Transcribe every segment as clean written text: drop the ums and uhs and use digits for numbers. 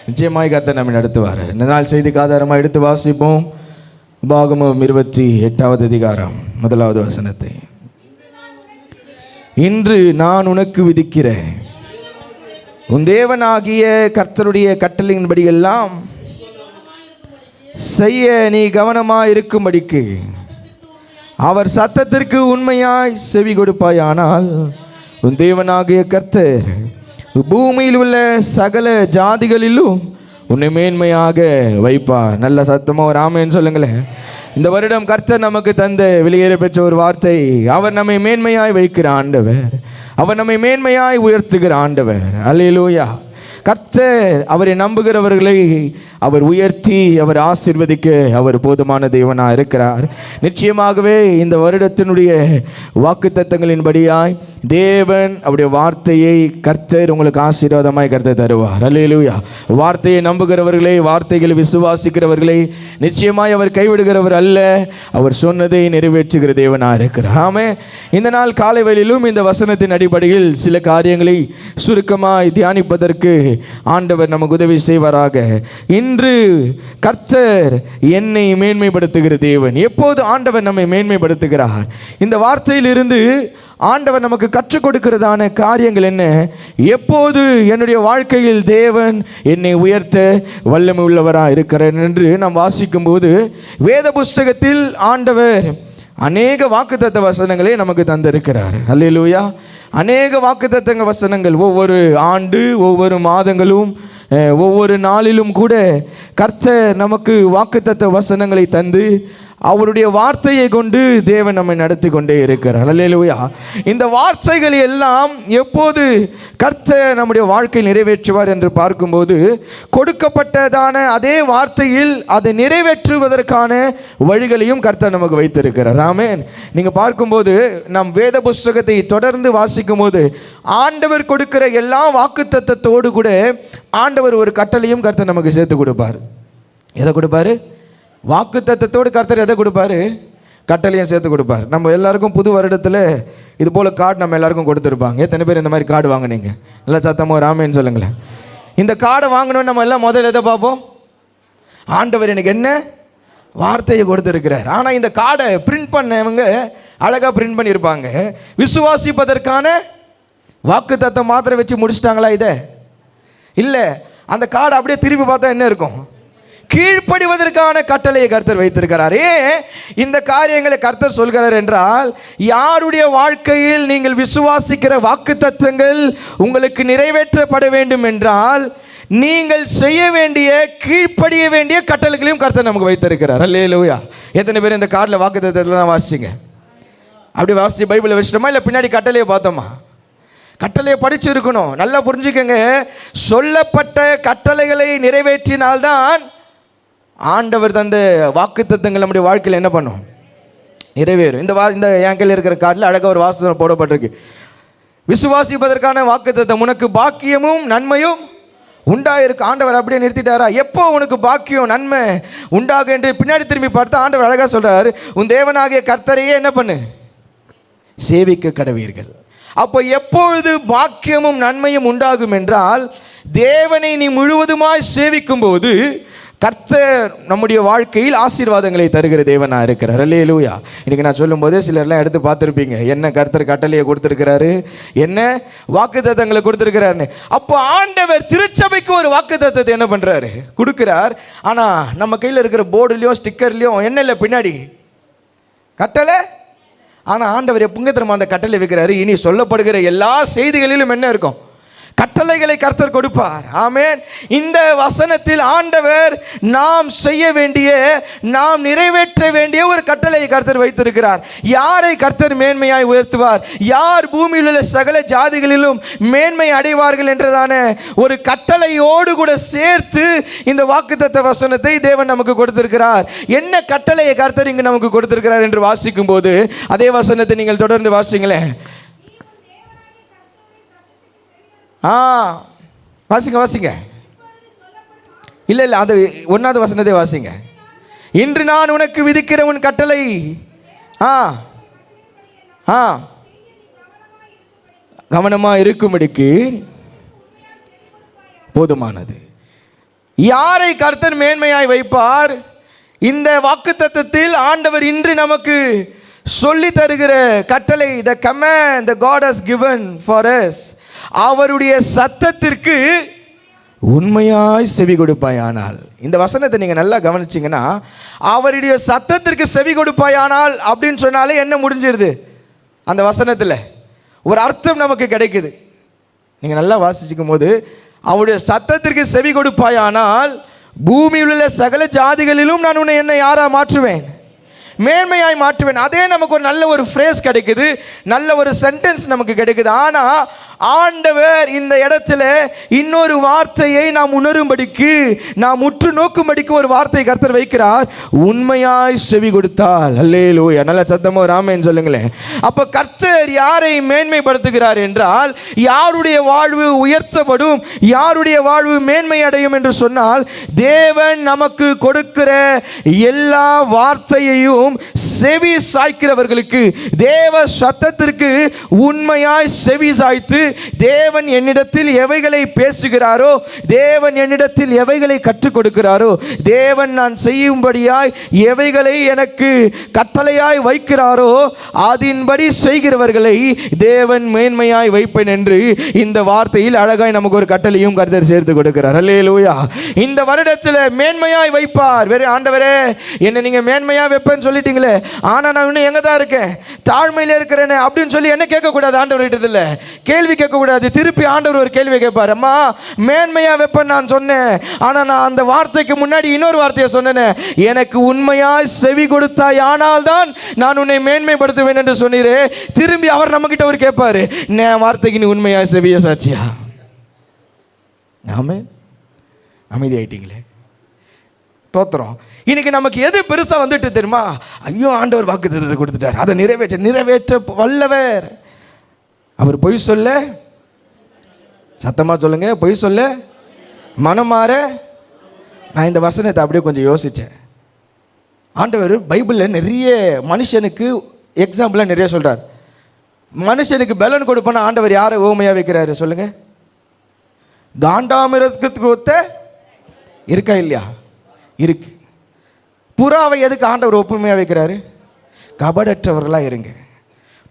நிச்சயமாய் கர்த்தர் நம்மை நடத்துவார். இந்த நாள் செய்திக்கு ஆதாரமாக எடுத்து வாசிப்போம். உபாகமம் 28வது அதிகாரம் 1வது வசனத்தை. இன்று நான் உனக்கு விதிக்கிற உன் தேவனாகிய கர்த்தருடைய கட்டளையின்படி எல்லாம் செய்ய நீ கவனமாய் இருக்கும்படிக்கு அவர் சத்தத்திற்கு உண்மையாய் செவி கொடுப்பாயானால் உன் தேவனாகிய கர்த்தர் பூமியில் உள்ள சகல ஜாதிகளிலும் உன்னை மேன்மையாக வைப்பார். நல்ல சத்தமாக ஒரு ஆமென் சொல்லுங்களேன். இந்த வருடம் கர்த்தர் நமக்கு தந்த வெளியேற பெற்ற ஒரு வார்த்தை, அவர் நம்மை மேன்மையாய் வைக்கிற ஆண்டவர், அவர் நம்மை மேன்மையாய் உயர்த்துகிற ஆண்டவர். அல்லேலூயா. கர்த்தர் அவரை நம்புகிறவர்களை அவர் உயர்த்தி அவர் ஆசீர்வதிக்க அவர் போதுமான தேவனாக இருக்கிறார். நிச்சயமாகவே இந்த வருடத்தினுடைய வாக்குத்தத்தங்களின்படியாய் தேவன் அவருடைய வார்த்தையை கர்த்தர் உங்களுக்கு ஆசீர்வாதமாய் கர்த்தர் தருவார். அல்லேலூயா. வார்த்தையை நம்புகிறவர்களை, வார்த்தைகளை விசுவாசிக்கிறவர்களை நிச்சயமாய் அவர் கைவிடுகிறவர் அல்ல. அவர் சொன்னதை நிறைவேற்றுகிற தேவனாக இருக்கிறார். ஆமென். இந்த நாள் காலை வேளையிலும் இந்த வசனத்தின் அடிப்படையில் சில காரியங்களை சுருக்கமாய் தியானிப்பதற்கு ஆண்டவர் நமக்கு உதவி செய்வாராக. இன்று கர்த்தர் என்னை மேன்மைப்படுத்துகிற தேவன். எப்போது ஆண்டவர் நம்மை மேன்மைப்படுத்துகிறார்? இந்த வார்த்தையிலிருந்து ஆண்டவர் நமக்கு கற்றுக் கொடுக்கிறதான காரியங்கள் என்ன? எப்போது என்னுடைய வாழ்க்கையில் தேவன் என்னை உயர்த்த வல்லமை உள்ளவராக இருக்கிறார் என்று நாம் வாசிக்கும் போது வேத புஸ்தகத்தில் ஆண்டவர் அநேக வாக்குத்தத்த வசனங்களை நமக்கு தந்திருக்கிறார். அல்லேலூயா. அநேக வாக்குத்தத்தங்க வசனங்கள் ஒவ்வொரு ஆண்டு, ஒவ்வொரு மாதங்களும், ஒவ்வொரு நாளிலும் கூட கர்த்தர் நமக்கு வாக்குத்தத்த வசனங்களை தந்து அவருடைய வார்த்தையை கொண்டு தேவன் நம்மை நடத்தி கொண்டே இருக்கிறார். அல்லேலூயா. இந்த வார்த்தைகள் எல்லாம் எப்போது கர்த்தர் நம்முடைய வாழ்க்கையை நிறைவேற்றுவார் என்று பார்க்கும்போது கொடுக்கப்பட்டதான அதே வார்த்தையில் அதை நிறைவேற்றுவதற்கான வழிகளையும் கர்த்தர் நமக்கு வைத்திருக்கிறார். ஆமென். நீங்கள் பார்க்கும்போது நம் வேத புஸ்தகத்தை தொடர்ந்து வாசிக்கும் போது ஆண்டவர் கொடுக்கிற எல்லா வாக்குத்தத்தத்தோடு கூட ஆண்டவர் ஒரு கட்டளையும் கர்த்தர் நமக்கு சேர்த்து கொடுப்பார். எதை கொடுப்பாரு? வாக்குத்தத்தத்தோடு கர்த்தர் எதை கொடுப்பாரு? கட்டளையும் சேர்த்து கொடுப்பார். நம்ம எல்லாருக்கும் புது வருடத்தில் இது போல் கார்டு நம்ம எல்லாருக்கும் கொடுத்துருப்பாங்க. எத்தனை பேர் இந்த மாதிரி கார்டு வாங்கினீங்க? நல்லா சத்தமாக ஒரு ஆமென் சொல்லுங்களேன். இந்த கார்டை வாங்கணும்னு நம்ம எல்லாம் முதல்ல எதை பார்ப்போம்? ஆண்டவர் எனக்கு என்ன வார்த்தையை கொடுத்துருக்கிறார். ஆனால் இந்த கார்டை பிரிண்ட் பண்ணவங்க அழகாக பிரிண்ட் பண்ணியிருப்பாங்க. விசுவாசிப்பதற்கான வாக்குத்தத்தம் மாத்திரை வச்சு முடிச்சிட்டாங்களா? இதை இல்லை. அந்த கார்டை அப்படியே திருப்பி பார்த்தா என்ன இருக்கும்? கீழ்ப்படிவதற்கான கட்டளையை கர்த்தர் வைத்திருக்கிறார். இந்த காரியங்களை கர்த்தர் சொல்கிறார் என்றால், யாருடைய வாழ்க்கையில் நீங்கள் விசுவாசிக்கிற வாக்குத்தத்தங்கள் உங்களுக்கு நிறைவேற்றப்பட வேண்டும் என்றால் நீங்கள் செய்ய வேண்டிய, கீழ்ப்படிய வேண்டிய கட்டளைகளையும் கர்த்தர் நமக்கு வைத்திருக்கிறார். அல்லேலூயா. எத்தனை பேர் இந்த கார்டில் வாக்குத்தத்தத்தில் தான் வாசிச்சிங்க? அப்படி வாசிச்சு பைபிளை வச்சிட்டோமா, இல்லை பின்னாடி கட்டளையை பார்த்தோமா? கட்டளையை படிச்சு இருக்கணும். நல்லா புரிஞ்சுக்கங்க. சொல்லப்பட்ட கட்டளைகளை நிறைவேற்றினால்தான் ஆண்டவர் தந்த வாக்குத்தத்தங்கள் நம்முடைய வாழ்க்கையில் என்ன பண்ணும்? நிறைவேறும். இந்த என் கையில் இருக்கிற கார்டில் அழகாக ஒரு வாசகம் போடப்பட்டிருக்கு. விசுவாசிப்பதற்கான வாக்குத்தத்தம், உனக்கு பாக்கியமும் நன்மையும் உண்டாயிருக்கு. ஆண்டவர் அப்படியே நிறுத்திட்டாரா? எப்போ உனக்கு பாக்கியம் நன்மை உண்டாகும் என்று பின்னாடி திரும்பி பார்த்தா ஆண்டவர் அழகாக சொல்றார், உன் தேவனாகிய கர்த்தரையே என்ன பண்ணு? சேவிக்க கடவீர்கள். அப்போ எப்பொழுது பாக்கியமும் நன்மையும் உண்டாகும் என்றால், தேவனை நீ முழுவதுமாய் சேவிக்கும் போது கர்த்தர் நம்முடைய வாழ்க்கையில் ஆசீர்வாதங்களை தருகிற தேவனாக இருக்கிறார். அல்லேலூயா. இன்னைக்கு நான் சொல்லும்போதே சிலர்லாம் எடுத்து பார்த்துருப்பீங்க, என்ன கர்த்தர் கட்டளையை கொடுத்துருக்கிறாரு, என்ன வாக்குத்தத்தங்களை கொடுத்துருக்கிறாருன்னு. அப்போ ஆண்டவர் திருச்சபைக்கு ஒரு வாக்குத்தத்தத்தை என்ன பண்ணுறாரு? கொடுக்குறார். ஆனால் நம்ம கையில் இருக்கிற போர்டுலையும் ஸ்டிக்கர்லையும் என்ன இல்லை? பின்னாடி கட்டளை. ஆனால் ஆண்டவர் எப்பங்க திரும்ப அந்த கட்டளை வைக்கிறாரு? இனி சொல்லப்படுகிற எல்லா செய்திகளிலும் என்ன இருக்கும்? கட்டளைகளை கர்த்தர் கொடுப்பார். ஆமென். இந்த வசனத்தில் ஆண்டவர் நாம் செய்ய வேண்டிய, நாம் நிறைவேற்ற வேண்டிய ஒரு கட்டளையை கர்த்தர் வைத்திருக்கிறார். யாரை கர்த்தர் மேன்மையாய் உயர்த்துவார், யார் பூமியில் உள்ள சகல ஜாதிகளிலும் மேன்மை அடைவார்கள் என்றதான ஒரு கட்டளையோடு கூட சேர்த்து இந்த வாக்குத்தத்த வசனத்தை தேவன் நமக்கு கொடுத்திருக்கிறார். என்ன கட்டளையை கர்த்தர் இங்கு நமக்கு கொடுத்திருக்கிறார் என்று வாசிக்கும் போது அதே வசனத்தை நீங்கள் தொடர்ந்து வாசிங்களேன். வாசிங்க. இல்லை, அந்த 1வது வசனத்தை வாசிங்க. இன்று நான் உனக்கு விதிக்கிற உன் கட்டளை கவனமாக இருக்கும்படிக்கு போதுமானது. யாரை கர்த்தர் மேன்மையாய் வைப்பார்? இந்த வாக்குத்தத்தத்தில் ஆண்டவர் இன்று நமக்கு சொல்லி தருகிற கட்டளை, the command the God has given for us, அவருடைய சத்தத்திற்கு உண்மையாய் செவி கொடுப்பாயானால். இந்த வசனத்தை நீங்கள் நல்லா கவனிச்சிங்கன்னா, அவருடைய சத்தத்திற்கு செவி கொடுப்பாயானால் அப்படின்னு சொன்னாலே என்ன முடிஞ்சிருது? அந்த வசனத்தில் ஒரு அர்த்தம் நமக்கு கிடைக்குது. நீங்கள் நல்லா வாசிச்சுக்கும் போது, அவருடைய சத்தத்திற்கு செவி கொடுப்பாயானால் பூமியில் உள்ள சகல ஜாதிகளிலும் நான் உன்னை என்னை யாரா மாற்றுவேன்? மேன்மையாய் மாற்றுவேன். அதே நமக்கு ஒரு நல்ல ஒரு ஃப்ரேஸ் கிடைக்குது, நல்ல ஒரு சென்டென்ஸ் நமக்கு கிடைக்குது. ஆனால் ஆண்டவர் இந்த இடத்துல இன்னொரு வார்த்தையை நாம் உணரும்படிக்கு, நாம் உற்று நோக்கும்படிக்கு ஒரு வார்த்தையை கர்த்தர் வைக்கிறார். உண்மையாய் செவி கொடுத்தால். அல்லேலூயா. நல்ல சத்தமோ ராமேன்னு சொல்லுங்களேன். அப்போ கர்த்தர் யாரை மேன்மைப்படுத்துகிறார் என்றால், யாருடைய வாழ்வு உயர்த்தப்படும், யாருடைய வாழ்வு மேன்மை அடையும் என்று சொன்னால், தேவன் நமக்கு கொடுக்கிற எல்லா வார்த்தையையும் செவி சாய்க்கிறவர்களுக்கு, தேவ சத்தத்திற்கு உண்மையாய் செவி சாய்த்து, தேவன் என்னிடத்தில் எவைகளை பேசுகிறாரோ, தேவன் என்னிடத்தில் எவைகளை கற்றுக் கொடுக்கிறாரோ, தேவன் நான் செய்யும்படியாய் எவைகளை எனக்கு கட்டளையாய் வைக்கிறாரோ, அதன்படி செய்கிறவர்களை தேவன் மேன்மையாய் வைப்பேன் என்று இந்த வார்த்தையில் அழகாய் நமக்கு ஒரு கட்டளையும் கர்த்தர் சேர்த்து கொடுக்கிறார். அல்லேலூயா. இந்த வருடத்தில் மேன்மையாய் வைப்பார். வேறு ஆண்டவரே என்ன நீங்க மேன்மையா வைப்பேன்னு சொல்லிட்டீங்களே, ஆனா நான் இன்னும் எங்க தான் இருக்கேன், தாழ்மையில இருக்கிறேன்னு அப்படின்னு சொல்லி என்ன கேட்கக்கூடாது. ஆண்டவர் கிட்ட கேள்வி கேட்கக்கூடாது. திருப்பி ஆண்டவர் ஒரு கேள்வி கேட்பார். அம்மா மேன்மையா வைப்பேன் நான் சொன்னேன், ஆனா நான் அந்த வார்த்தைக்கு முன்னாடி இன்னொரு வார்த்தையை சொன்னேன், எனக்கு உண்மையாய் செவி கொடுத்தாய் ஆனால் தான் நான் உன்னை மேன்மைப்படுத்துவேன் என்று சொன்னீரே. திரும்பி அவர் நம்ம கிட்ட ஒரு கேட்பாரு, நான் வார்த்தைக்கு நீ உண்மையாய் செவிய சாட்சியா? ஆமே. அமைதி ஆயிட்டீங்களே. தோத்திரம். இன்னைக்கு நமக்கு எது பெருசா வந்துட்டு தெரியுமா? ஐயோ ஆண்டவர் வாக்குத்தத்தத்தை கொடுத்துட்டார், அதை நிறைவேற்ற வல்லவர். அவர் பொய் சொல்ல, சத்தமா சொல்லுங்க, பொய் சொல்ல மனம் மாற. நான் இந்த வசனத்தை அப்படியே கொஞ்சம் யோசித்தேன். ஆண்டவர் பைபிளில் நிறைய மனுஷனுக்கு எக்ஸாம்பிளாக நிறைய சொல்கிறார். மனுஷனுக்கு பலன் கொடுப்போன்னா ஆண்டவர் யாரை ஓமையாக வைக்கிறாரு சொல்லுங்க? காண்டாமிருகத்துக்கு ஒத்த இருக்கா இல்லையா? இருக்கு. புறாவை எதுக்கு ஆண்டவர் ஒப்புமையாக வைக்கிறாரு? கபடற்றவர்களாக இருங்க.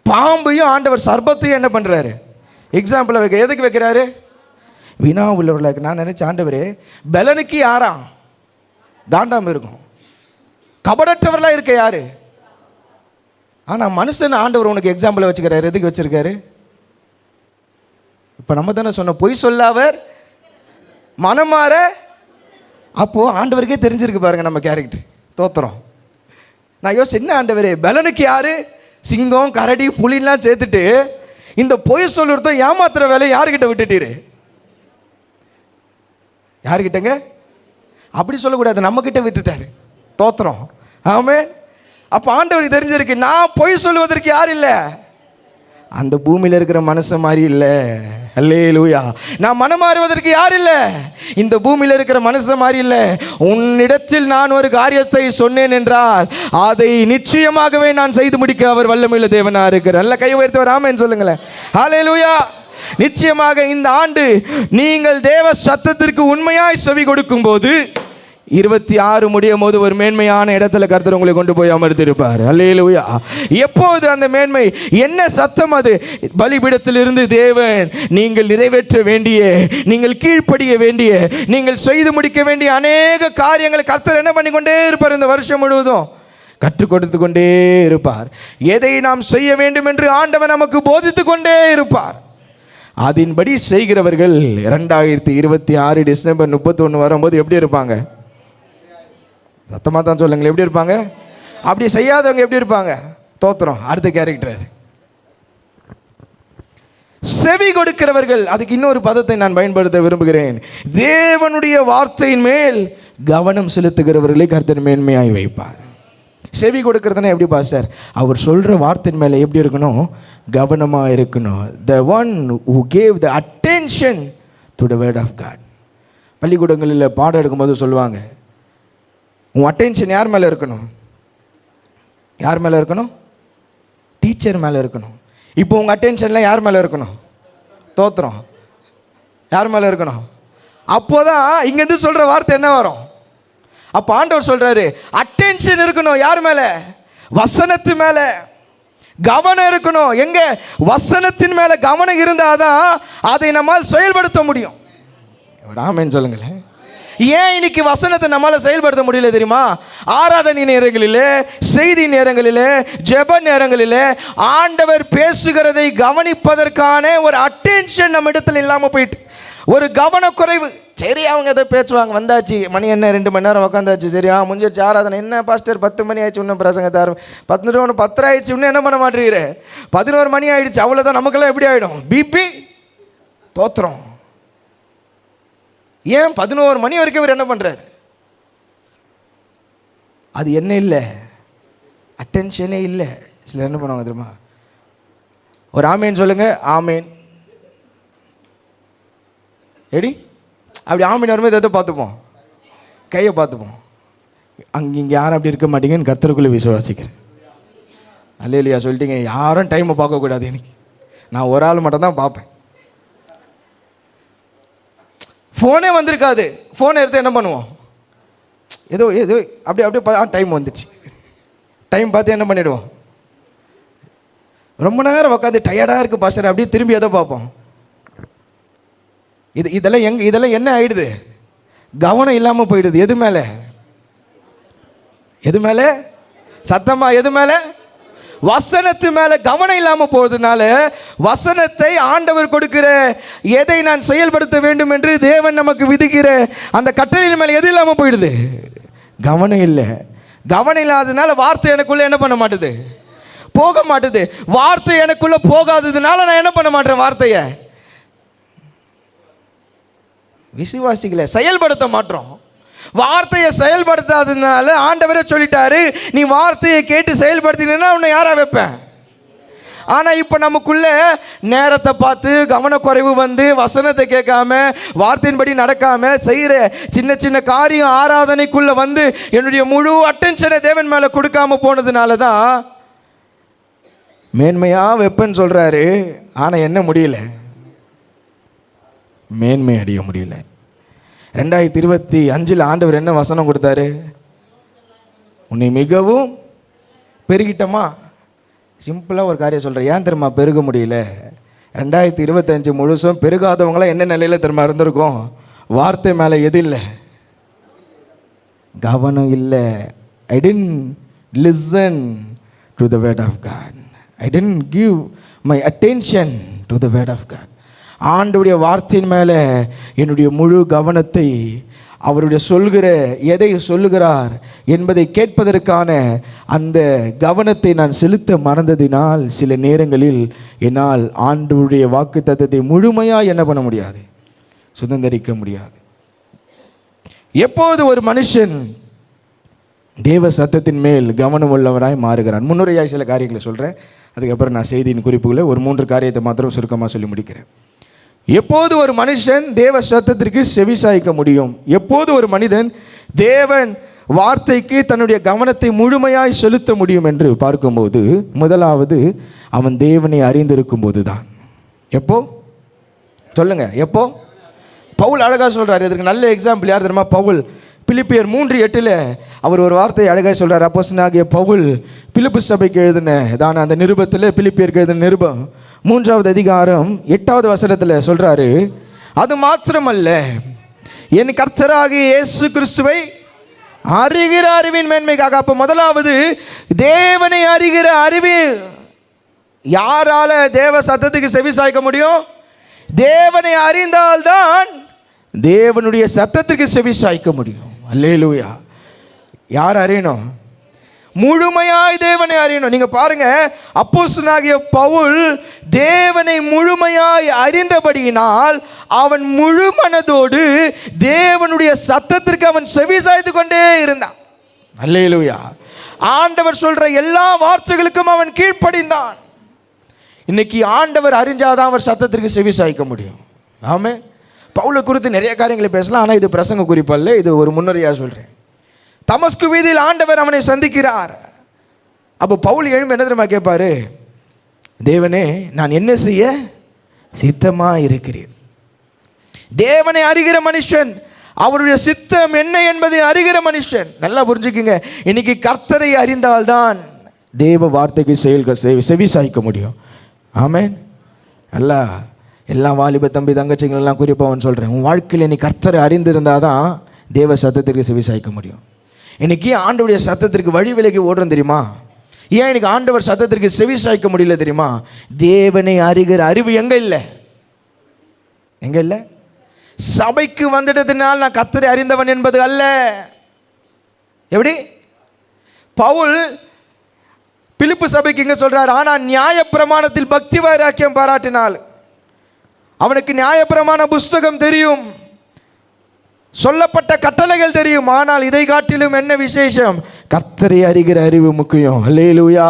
பாம்பையும் ஆண்டவர் சர்பத்தையும் என்ன பண்ணுறாரு? எக்ஸாம்பிளாக வைக்க. எதுக்கு வைக்கிறாரு? வினா உள்ளவர்களாக. நான் நினச்ச ஆண்டவரே பலனுக்கு யாரா? காண்டாம இருக்கும். கபடற்றவர்களாக இருக்க யாரு? ஆனால் மனுஷன் ஆண்டவர் உனக்கு எக்ஸாம்பிளை வச்சுக்கிறாரு. எதுக்கு வச்சிருக்காரு? இப்போ நம்ம தானே சொன்ன பொய் சொல்லாவர் மனமாற. அப்போது ஆண்டவருக்கே தெரிஞ்சிருக்கு பாருங்க நம்ம கேரக்டர். தோத்துறோம். நான் யோசிச்சு என்ன ஆண்டவரே பலனுக்கு யாரு? சிங்கம் கரடி புலிலாம் சேர்த்துட்டு இந்த பொய் சொல்லுறதும் ஏமாத்துற வேலையை யாருக்கிட்ட விட்டுட்டீரு? யாருக்கிட்டங்க? அப்படி சொல்லக்கூடாது, நம்ம கிட்ட விட்டுட்டாரு. தோத்துறோம். ஆமே. அப்போ ஆண்டவருக்கு தெரிஞ்சிருக்கு, நான் பொய் சொல்லுவதற்கு யார் இல்லை, அந்த பூமியில் இருக்கிற மனுஷன் மாதிரி இல்லை. அல்லேலூயா. நான் மனம் மாறுவதற்கு யார் இல்லை, இந்த பூமியில் இருக்கிற மனுஷன் மாதிரி இல்லை. உன்னிடத்தில் நான் ஒரு காரியத்தை சொன்னேன் என்றால் அதை நிச்சயமாகவே நான் செய்து முடிக்க அவர் வல்லமையுள்ள தேவனா இருக்கிறார். நல்ல கை உயர்த்தி ஆமென் சொல்லுங்களேன். அல்லேலூயா. நிச்சயமாக இந்த ஆண்டு நீங்கள் தேவ சத்தத்திற்கு உண்மையாய் செவி கொடுக்கும் போது 26 முடியும் போது ஒரு மேன்மையான இடத்துல கர்த்தர் உங்களை கொண்டு போய் அமர்த்திருப்பார். அல்லேலூயா. எப்போது அந்த மேன்மை என்ன சத்தம்? அது பலிபீடத்தில் இருந்து தேவன் நீங்கள் நிறைவேற்ற வேண்டிய, நீங்கள் கீழ்ப்படிய வேண்டிய, நீங்கள் செய்து முடிக்க வேண்டிய அநேக காரியங்களை கர்த்தர் என்ன பண்ணிக்கொண்டே இருப்பார். இந்த வருஷம் முழுவதும் கற்றுக் கொடுத்து கொண்டே இருப்பார். எதை நாம் செய்ய வேண்டும் என்று ஆண்டவன் நமக்கு போதித்து கொண்டே இருப்பார். அதன்படி செய்கிறவர்கள் 2026 டிசம்பர் 31 வரும்போது எப்படி இருப்பாங்க? சத்தமாக தான் சொல்லுங்களேன். எப்படி இருப்பாங்க? அப்படி செய்யாதவங்க எப்படி இருப்பாங்க? தோத்துறோம். அடுத்த கேரக்டர் அது செவி கொடுக்கிறவர்கள். அதுக்கு இன்னொரு பதத்தை நான் பயன்படுத்த விரும்புகிறேன். தேவனுடைய வார்த்தையின் மேல் கவனம் செலுத்துகிறவர்களை கர்த்தர் மேன்மையாய் வைப்பார். செவி கொடுக்கறதுனா எப்படி பாஸ்டர்? அவர் சொல்கிற வார்த்தையின் மேலே எப்படி இருக்கணும்? கவனமாக இருக்கணும். The one who gave the attention to the word of God. பள்ளிக்கூடங்களில் பாடம் எடுக்கும்போது சொல்லுவாங்க, உன் அட்டென்ஷன் யார் மேலே இருக்கணும்? யார் மேலே இருக்கணும்? டீச்சர் மேலே இருக்கணும். இப்போ உங்கள் அட்டென்ஷன்லாம் யார் மேலே இருக்கணும்? தோத்துறோம். யார் மேலே இருக்கணும்? அப்போதான் இங்கேருந்து சொல்கிற வார்த்தை என்ன வரும்? அப்போ ஆண்டவர் சொல்கிறாரு, அட்டென்ஷன் இருக்கணும். யார் மேலே? வசனத்து மேலே கவனம் இருக்கணும். எங்க? வசனத்தின் மேலே கவனம் இருந்தாதான் அதை நம்மால் செயல்படுத்த முடியும். ஆமென் சொல்லுங்களேன். ஏன் இன்னைக்கு வசனத்தை நம்மளால செயல்படுத்த முடியல தெரியுமா? ஆராதனை நேரங்களிலே, செய்தி நேரங்களிலே, ஜெப நேரங்களிலே ஆண்டவர் பேசுகிறதை கவனிப்பதற்கான ஒரு அட்டென்ஷன் நம்ம இடத்துல இல்லாமல் போயிட்டு, ஒரு கவனக்குறைவு. சரி, அவங்க எதை பேசுவாங்க, வந்தாச்சு, மணி என்ன 2 மணி நேரம் உட்காந்தாச்சு, சரியா முடிஞ்சிச்சு ஆராதனை. என்ன பாஸ்டர் 10 மணி ஆயிடுச்சு, இன்னும் பிரசங்கத்தை 10 ஆயிடுச்சு, இன்னும் என்ன பண்ண மாட்டேங்கிற, 11 மணி ஆயிடுச்சு, அவ்வளோதான். நமக்கெல்லாம் எப்படி ஆகிடும்? பிபி தோத்திரம். ஏன் 11 மணி வரைக்கும் இவர் என்ன பண்ணுறாரு? அது என்ன இல்லை, அட்டென்ஷனே இல்லை. சிலர் என்ன பண்ணுவாங்க தெரியுமா? ஒரு ஆமேன் சொல்லுங்க. ஆமேன் எடி அப்படி ஆமீன் வரும்போது எதை பார்த்துப்போம்? கையை பார்த்துப்போம். இங்கே யாரும் அப்படி இருக்க மாட்டீங்கன்னு கர்த்தருக்குள்ளே விசுவாசிக்கிறேன். அல்லேலூயா சொல்லிட்டீங்க. யாரும் டைமை பார்க்கக்கூடாது. எனக்கு நான் ஒரு ஆள் மட்டும் தான் பார்ப்பேன். ஃபோனே வந்திருக்காது. ஃபோனை எடுத்து என்ன பண்ணுவோம்? ஏதோ அப்படியே டைம் வந்துச்சு, டைம் பார்த்து என்ன பண்ணிவிடுவோம்? ரொம்ப நேரம் உட்காந்து டயர்டாக இருக்குது பாஸ்டர், அப்படியே திரும்பி எதை பார்ப்போம்? இதெல்லாம் என்ன ஆயிடுது? கவனம் இல்லாமல் போயிடுது. எது மேலே? எது மேலே? சத்தமா எது மேலே? வசனத்து மேலே கவனம் இல்லாமல் போகிறதுனால வசனத்தை ஆண்டவர் கொடுக்கிற எதை நான் செயல்படுத்த வேண்டும் என்று தேவன் நமக்கு விதிக்கிற அந்த கட்டளையின் மேலே எது இல்லாமல் போயிடுது? கவனம் இல்லை. கவனம் இல்லாததுனால வார்த்தை எனக்குள்ளே என்ன பண்ண மாட்டுது? போக மாட்டுது. வார்த்தை எனக்குள்ளே போகாததுனால நான் என்ன பண்ண மாட்டேன்? வார்த்தையை விசுவாசிகளை செயல்படுத்த மாட்டோம். வார்த்தையை செயல்படுத்தாததுனால ஆண்டவரே சொல்லிட்டாரு, நீ வார்த்தையை கேட்டு செயல்படுத்தினா உன்னை யாரா வைப்பேன்? ஆனால் இப்போ நமக்குள்ள நேரத்தை பார்த்து கவனக்குறைவு வந்து வசனத்தை கேட்காம வார்த்தையின்படி நடக்காம செய்கிற சின்ன சின்ன காரியம் ஆராதனைக்குள்ளே வந்து என்னுடைய முழு அட்டென்ஷனை தேவன் மேலே கொடுக்காம போனதுனால தான் மேன்மையாக வைப்பேன்னு சொல்கிறாரு. ஆனால் என்ன முடியல? மேன்மை அடைய முடியல. 2025 ஆண்டவர் என்ன வசனம் கொடுத்தாரு? உன்னை மிகவும் பெருகிட்டமா. சிம்பிளாக ஒரு காரியம் சொல்கிறேன். ஏன் தெரியுமா பெருக முடியல? 2025 முழுசும் பெருகாதவங்களாம் என்ன நிலையில் திரும்ப இருந்திருக்கும்? வார்த்தை மேலே எது இல்லை? கவனம் இல்லை. I tend listen to the word of God. I tend give my attention to the word of God. ஆண்டவருடைய வார்த்தையின் மேலே என்னுடைய முழு கவனத்தை, அவருடைய சொல்கிற எதை சொல்லுகிறார் என்பதை கேட்பதற்கான அந்த கவனத்தை நான் செலுத்த மறந்ததினால் சில நேரங்களில் என்னால் ஆண்டவருடைய வாக்குத்தத்தத்தை முழுமையாக என்ன பண்ண முடியாது? சுதந்திரிக்க முடியாது. எப்போது ஒரு மனுஷன் தேவ சத்தத்தின் மேல் கவனம் உள்ளவராய் மாறுகிறான். முன்னுரையாய் சில காரியங்களை சொல்கிறேன், அதுக்கப்புறம் நான் செய்தியின் குறிப்புகளை ஒரு 3 காரியத்தை மாத்திரம் சுருக்கமாக சொல்லி முடிக்கிறேன். எப்போது ஒரு மனுஷன் தேவ சத்தத்திற்கு செவிசாய்க்க முடியும்? எப்போது ஒரு மனிதன் தேவன் வார்த்தைக்கு தன்னுடைய கவனத்தை முழுமையாய் செலுத்த முடியும் என்று பார்க்கும்போது, முதலாவது அவன் தேவனை அறிந்திருக்கும் போது தான். எப்போ சொல்லுங்க? எப்போ? பவுல் அழகாக சொல்கிறார். இதுக்கு நல்ல எக்ஸாம்பிள் யார் தெரியுமா? பவுல். பிலிப்பியர் 3:8 அவர் ஒரு வார்த்தையை அழகாக சொல்கிறார். அப்போஸ்தலனாகிய பவுல் பிலிப்பு சபைக்கு எழுதின அந்த நிருபத்தில், பிலிப்பியருக்கு எழுதின நிருபம் 3வது அதிகாரம் 8வது வசனத்தில் சொல்கிறாரு, அது மாத்திரமல்ல, என் கர்த்தராகிய இயேசு கிறிஸ்துவை அறிகிற அறிவின் மேன்மைக்காக. அப்போ முதலாவது தேவனை அறிகிற அறிவு. யாரால தேவ சத்தத்துக்கு செவி சாய்க்க முடியும்? தேவனை அறிந்தால்தான் தேவனுடைய சத்தத்திற்கு செவி சாய்க்க முடியும். அல்லேலூயா. யார் அறியணும்? முழுமையாய் தேவனை அறியணும். நீங்க பாருங்க, அப்போஸ்தலனாகிய பவுல் தேவனை முழுமையாய் அறிந்தபடியினால் அவன் முழு மனதோடு தேவனுடைய சத்தத்திற்கு அவன் செவி சாய்த்து கொண்டே இருந்தான். அல்லேலூயா. ஆண்டவர் சொல்ற எல்லா வார்த்தைகளுக்கும் அவன் கீழ்ப்படிந்தான். இன்னைக்கு ஆண்டவர் அறிஞ்சாதான் அவர் சத்தத்திற்கு செவி சாய்க்க முடியும். ஆமென். பவுலை குறித்து நிறைய காரியங்களை பேசலாம், ஆனால் இது பிரசங்க குறிப்பல்ல, இது ஒரு முன்னுரையாக சொல்கிறேன். தமஸ்கு வீதியில் ஆண்டவர் அவனை சந்திக்கிறார். அப்போ பவுல் எழும்பி என்ன தெரியுமா கேட்பாரு? தேவனே, நான் என்ன செய்ய சித்தமாக இருக்கிறேன்? தேவனை அறிகிற மனுஷன், அவருடைய சித்தம் என்ன என்பதை அறிகிற மனுஷன். நல்லா புரிஞ்சுக்குங்க, இன்னைக்கு கர்த்தரை அறிந்தால்தான் தேவ வார்த்தைக்கு செவி சாய்க்க முடியும். ஆமென். நல்லா எல்லா வாலிப தம்பி தங்கச்சிங்களெல்லாம் குறிப்பாக சொல்கிறேன், உன் வாழ்க்கையில் நீ கர்த்தரை அறிந்திருந்தால் தான் தேவ சத்தத்திற்கு செவி சாய்க்க முடியும். இன்னைக்கு ஆண்டவருடைய சத்தத்திற்கு வழி விலகி ஓடுறோம் தெரியுமா? ஏன் இன்னைக்கு ஆண்டவர் சத்தத்திற்கு செவி சாய்க்க முடியல தெரியுமா? தேவனை அறிகிற அறிவு எங்கே இல்லை? எங்கே இல்லை? சபைக்கு வந்துட்டதுனால் நான் கர்த்தரை அறிந்தவன் என்பது அல்ல. எப்படி பவுல் பிலிப்பு சபைக்கு இங்கே சொல்றார், ஆனால் நியாயப்பிரமாணத்தில் பக்தி வைராக்கியம் பாராட்டினால், அவனுக்கு நியாயப்பிரமாண புஸ்தகம் தெரியும், சொல்லப்பட்ட கட்டளைகள் தெரியும், ஆனால் இதை காட்டிலும் என்ன விசேஷம்? கர்த்தரை அறிகிற அறிவு முக்கியம். அல்லேலூயா.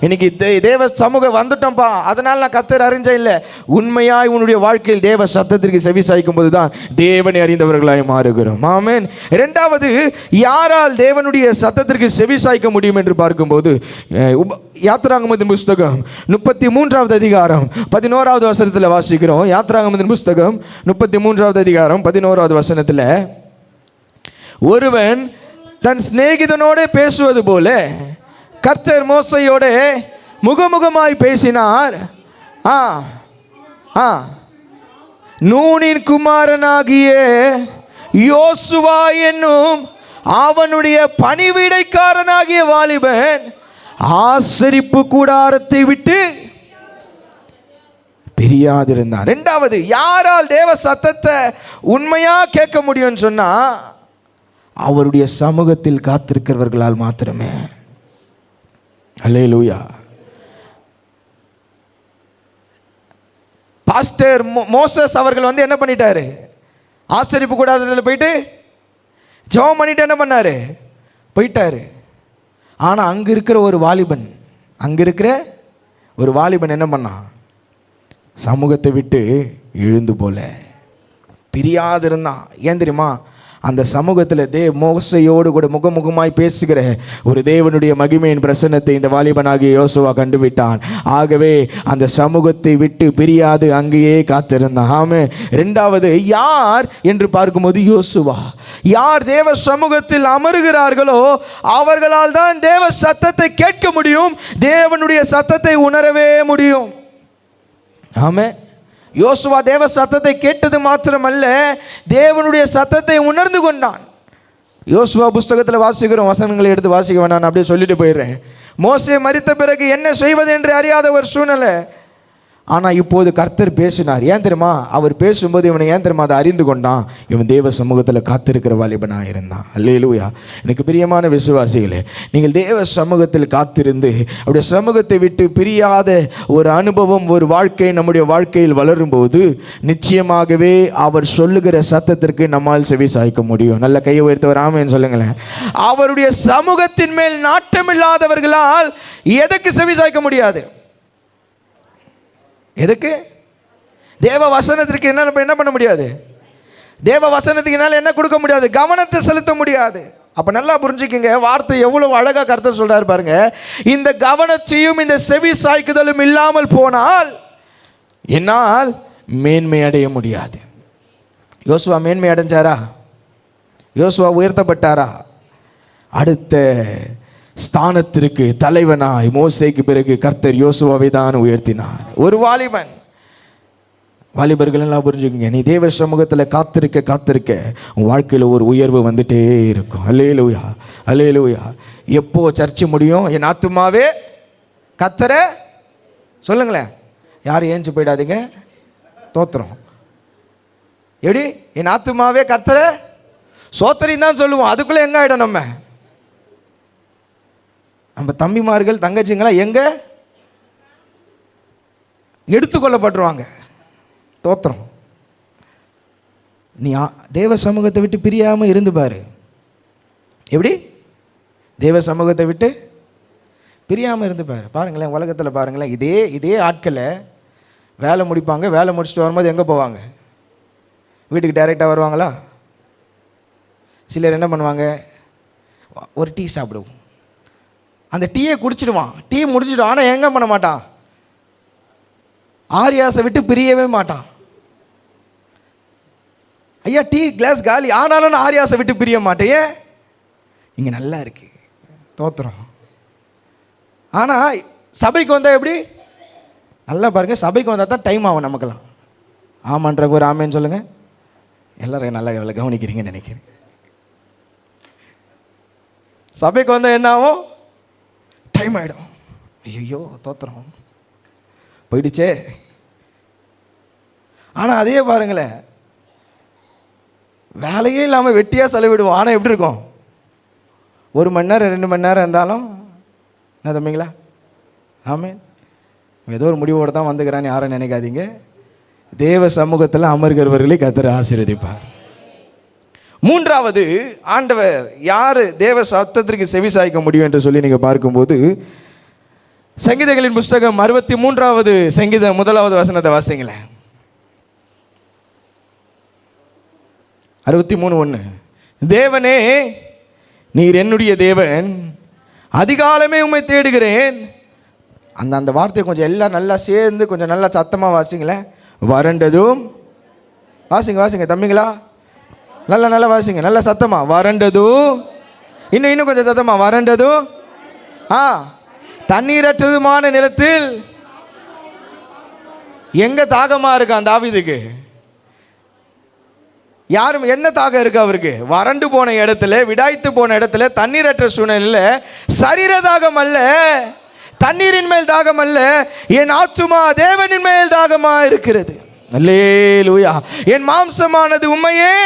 இன்னைக்கு தேவ சமூகம் வந்துட்டோம்ப்பா, அதனால் நான் கர்த்தரை அறிஞ்சேன் இல்லை. உண்மையாய் உன்னுடைய வாழ்க்கையில் தேவ சத்தத்திற்கு செவி சாய்க்கும் போது தான் தேவனை அறிந்தவர்களாய் மாறுகிறோம். ஆமென். இரண்டாவது, யாரால் தேவனுடைய சத்தத்திற்கு செவி சாய்க்க முடியும் என்று பார்க்கும்போது, யாத்திராகமத்தின் புஸ்தகம் 33வது அதிகாரம் 11வது வசனத்தில் வாசிக்கிறோம். யாத்திராகமத்தின் புஸ்தகம் 33வது அதிகாரம் 11வது வசனத்தில், ஒருவன் தன் சிநேகிதனோடு பேசுவது போல கர்த்தர் மோசையோட முகமுகமாய் பேசினார். நூனின் குமாரனாகிய யோசுவா என்னும் அவனுடைய பணிவிடைக்காரனாகிய வாலிபன் ஆசரிப்பு கூடாரத்தை விட்டு பிரியாதிருந்தான். இரண்டாவது, யாரால் தேவ சத்தத்தை உண்மையா கேட்க முடியும்னு சொன்னா, அவருடைய சமூகத்தில் காத்திருக்கிறவர்களால் மாத்திரமே. அல்லேலூயா. பாஸ்டர் மோசஸ் அவர்கள் என்ன பண்ணிட்டாரு? ஆசரிப்பு கூடாரத்தில் போயிட்டு ஜெபம் பண்ணிட்டு என்ன பண்ணாரு? போயிட்டாரு. ஆனால் அங்கே இருக்கிற ஒரு வாலிபன் என்ன பண்ணான்? சமூகத்தை விட்டு எழுந்து போல பிரியாதிருந்தான். ஏன் தெரியுமா? அந்த சமூகத்தில் மோசையோடு கூட முகமுகமாய் பேசுகிற ஒரு தேவனுடைய மகிமையின் பிரசன்னத்தை இந்த வாலிபனாகிய யோசுவா கண்டுவிட்டான். ஆகவே அந்த சமூகத்தை விட்டு பிரியாது அங்கேயே காத்திருந்தான். ஆமே. இரண்டாவது, யார் என்று பார்க்கும்போது யோசுவா. யார் தேவ சமூகத்தில் அமருகிறார்களோ அவர்களால் தான் தேவ சத்தத்தை கேட்க முடியும், தேவனுடைய சத்தத்தை உணரவே முடியும். ஆமே. யோசுவா தேவ சத்தத்தை கேட்டது மாத்திரமல்ல, தேவனுடைய சத்தத்தை உணர்ந்து கொண்டான். யோசுவா புஸ்தகத்தில் வாசிக்கிறோம், வசனங்களை எடுத்து வாசிக்க வேணாம், நான் அப்படியே சொல்லிட்டு போயிடுறேன். மோசே மரித்த பிறகு என்ன செய்வது என்று அறியாத ஒரு சூழ்நிலை. ஆனால் இப்போது கர்த்தர் பேசினார். ஏன் தெரியுமா? அவர் பேசும்போது இவனை ஏன் தெரியுமா அதை அறிந்து கொண்டான்? இவன் தேவ சமூகத்தில் காத்திருக்கிற வாலிபனாக இருந்தான். அல்லேலூயா. எனக்கு பிரியமான விசுவாசிகளே, நீங்கள் தேவ சமூகத்தில் காத்திருந்து அவருடைய சமூகத்தை விட்டு பிரியாத ஒரு அனுபவம், ஒரு வாழ்க்கை நம்முடைய வாழ்க்கையில் வளரும்போது நிச்சயமாகவே அவர் சொல்லுகிற சத்தத்திற்கு நம்மால் செவி சாய்க்க முடியும். நல்ல கையை உயர்த்தவர் ஆமென் சொல்லுங்களேன். அவருடைய சமூகத்தின் மேல் நாட்டமில்லாதவர்களால் எதற்கு செவி சாய்க்க முடியாது? எதுக்கு? தேவ வசனத்திற்கு என்ன பண்ண முடியாது? தேவ வசனத்துக்கு என்னால் என்ன கொடுக்க முடியாது? கவனத்தை செலுத்த முடியாது. அப்போ நல்லா புரிஞ்சுக்கிங்க, வார்த்தை எவ்வளவு அழகாக கர்த்தர் சொல்றாரு பாருங்க. இந்த கவனத்தையும் இந்த செவி சாய்க்குதலும் இல்லாமல் போனால் என்னால் மேன்மை அடைய முடியாது. யோசுவா மேன்மை அடைஞ்சாரா? யோசுவா உயர்த்தப்பட்டாரா? அடுத்த ஸ்தானத்திற்கு தலைவனாய் மோசேக்கு பிறகு கர்த்தர் யோசுவாவை தான் உயர்த்தினார். ஒரு வாலிபர்கள் எல்லாம் புரிஞ்சுக்கங்க, நீ தேவ சமூகத்தில் காத்திருக்க உன் வாழ்க்கையில் ஒரு உயர்வு வந்துட்டே இருக்கும். அல்லேலூயா, அல்லேலூயா. எப்போ சர்ச்சை முடியும்? என் ஆத்துமாவே கர்த்தரை சொல்லுங்களேன். யாரும் ஏஞ்சி போயிடாதீங்க, தோத்திரம். எப்படி? என் ஆத்துமாவே கர்த்தரை சோத்தரின்னு தான் சொல்லுவோம். அதுக்குள்ளே எங்கே ஆகிடும்? நம்ம தம்பிமார்கள் தங்கச்சிங்களாம் எங்கே எடுத்துக்கொள்ளப்பட்டுருவாங்க. தோத்திரம். நீ தேவ சமூகத்தை விட்டு பிரியாமல் இருந்து பாரு. எப்படி? தேவ சமூகத்தை விட்டு பிரியாமல் இருந்து பாரு. பாருங்களேன், உலகத்தில் பாருங்களேன், இதே ஆட்களை வேலை முடிப்பாங்க. வேலை முடிச்சுட்டு வரும்போது எங்கே போவாங்க? வீட்டுக்கு டைரெக்டாக வருவாங்களா? சிலர் என்ன பண்ணுவாங்க? ஒரு டீ சாப்பிடுவோம், அந்த டீயை குடிச்சிடுவான். டீ முடிச்சிடுவான், ஆனால் எங்கே பண்ண மாட்டான்? ஆரியாஸை விட்டு பிரியவே மாட்டான். ஐயா டீ கிளாஸ் காலி ஆனாலும் நான் ஆரியாசை விட்டு பிரிய மாட்டேன். இங்கே நல்லா இருக்கு, தோத்துறோம். ஆனால் சபைக்கு வந்தால் எப்படி? நல்லா பாருங்கள், சபைக்கு வந்தால் தான் டைம் ஆகும் நமக்கெல்லாம். ஆமான்றக்கு ஒரு ஆமேன்னு சொல்லுங்கள். எல்லோரும் நல்லா எவ்வளோ கவனிக்கிறீங்கன்னு நினைக்கிறேன். சபைக்கு வந்தால் என்ன ஆகும்? டைம் ஆகிடும். ஐயோ தோத்துறோம், போயிடுச்சே. ஆனால் அதே பாருங்களேன், வேலையே இல்லாமல் வெட்டியாக செலவிடுவோம். ஆனால் எப்படி இருக்கும்? 1 மணி நேரம் 2 மணி நேரம் இருந்தாலும் என்ன தம்பிங்களா? ஆமே, ஏதோ ஒரு முடிவோடு தான் வந்துக்கிறான்னு யாரும் நினைக்காதீங்க. தேவ சமூகத்தில் அமர்கிறவர்களை கர்த்தர் ஆசீர்வதிப்பார். 3வது, ஆண்டவர் யார் தேவ சத்தத்திற்கு செவி சாய்க்க முடியும் என்று சொல்லி நீங்கள் பார்க்கும்போது, சங்கீதங்களின் புஸ்தகம் 63வது சங்கீதம் 1வது வசனத்தை வாசிங்களேன். 63:1. தேவனே நீர் என்னுடைய தேவன், அதிகாலமே உம்மை தேடுகிறேன். அந்த வார்த்தையை கொஞ்சம் எல்லாம் நல்லா சேர்ந்து கொஞ்சம் நல்லா சத்தமாக வாசிங்களேன். வறண்டதும் வாசிங்க தம்பிங்களா, நல்லா வாசிங்க, நல்லா சத்தமாக. வறண்டதும், இன்னும் கொஞ்சம் சத்தமாக. வறண்டதும் தண்ணீரற்றதுமான நிலத்தில். எங்க தாகமாக இருக்கான் தாவீதுக்கு? யாரும் என்ன தாகம் இருக்கு அவருக்கு? வறண்டு போன இடத்துல, விடாய்த்து போன இடத்துல, தண்ணீரற்ற சூழ்நிலையில், சரீர தாகம் அல்ல, தண்ணீரின் மேல் தாகம் அல்ல, என் ஆத்துமா தேவனின் மேல் தாகமா இருக்கிறது. அல்லேலூயா. என் மாம்சமானது உம்மையே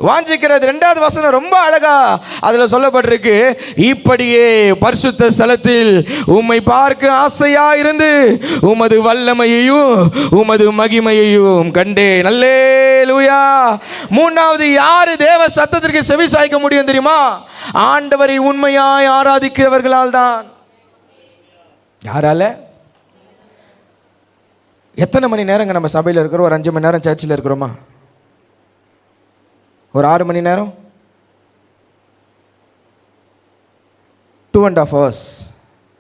வாஞ்சிக்கிறது. 2வது வசனம் ரொம்ப அழகா அதில் சொல்லப்பட்டிருக்கு. இப்படியே பரிசுத்த ஸ்தலத்தில் உம்மை பார்க்க ஆசையா இருந்து உமது வல்லமையையும் உமது மகிமையையும் கண்டேன். அல்லேலூயா. 3வது, யாரு தேவ சத்தத்திற்கு செவி சாய்க்க முடியும் தெரியுமா? ஆண்டவரை உண்மையாய் ஆராதிக்கிறவர்களால் தான். யாரால? எத்தனை மணி நேரங்க நம்ம சபையில் இருக்கிறோம்? ஒரு 5 மணி நேரம் சர்ச்சில் இருக்கிறோமா? ஒரு 6 மணி நேரம், 2.5 hours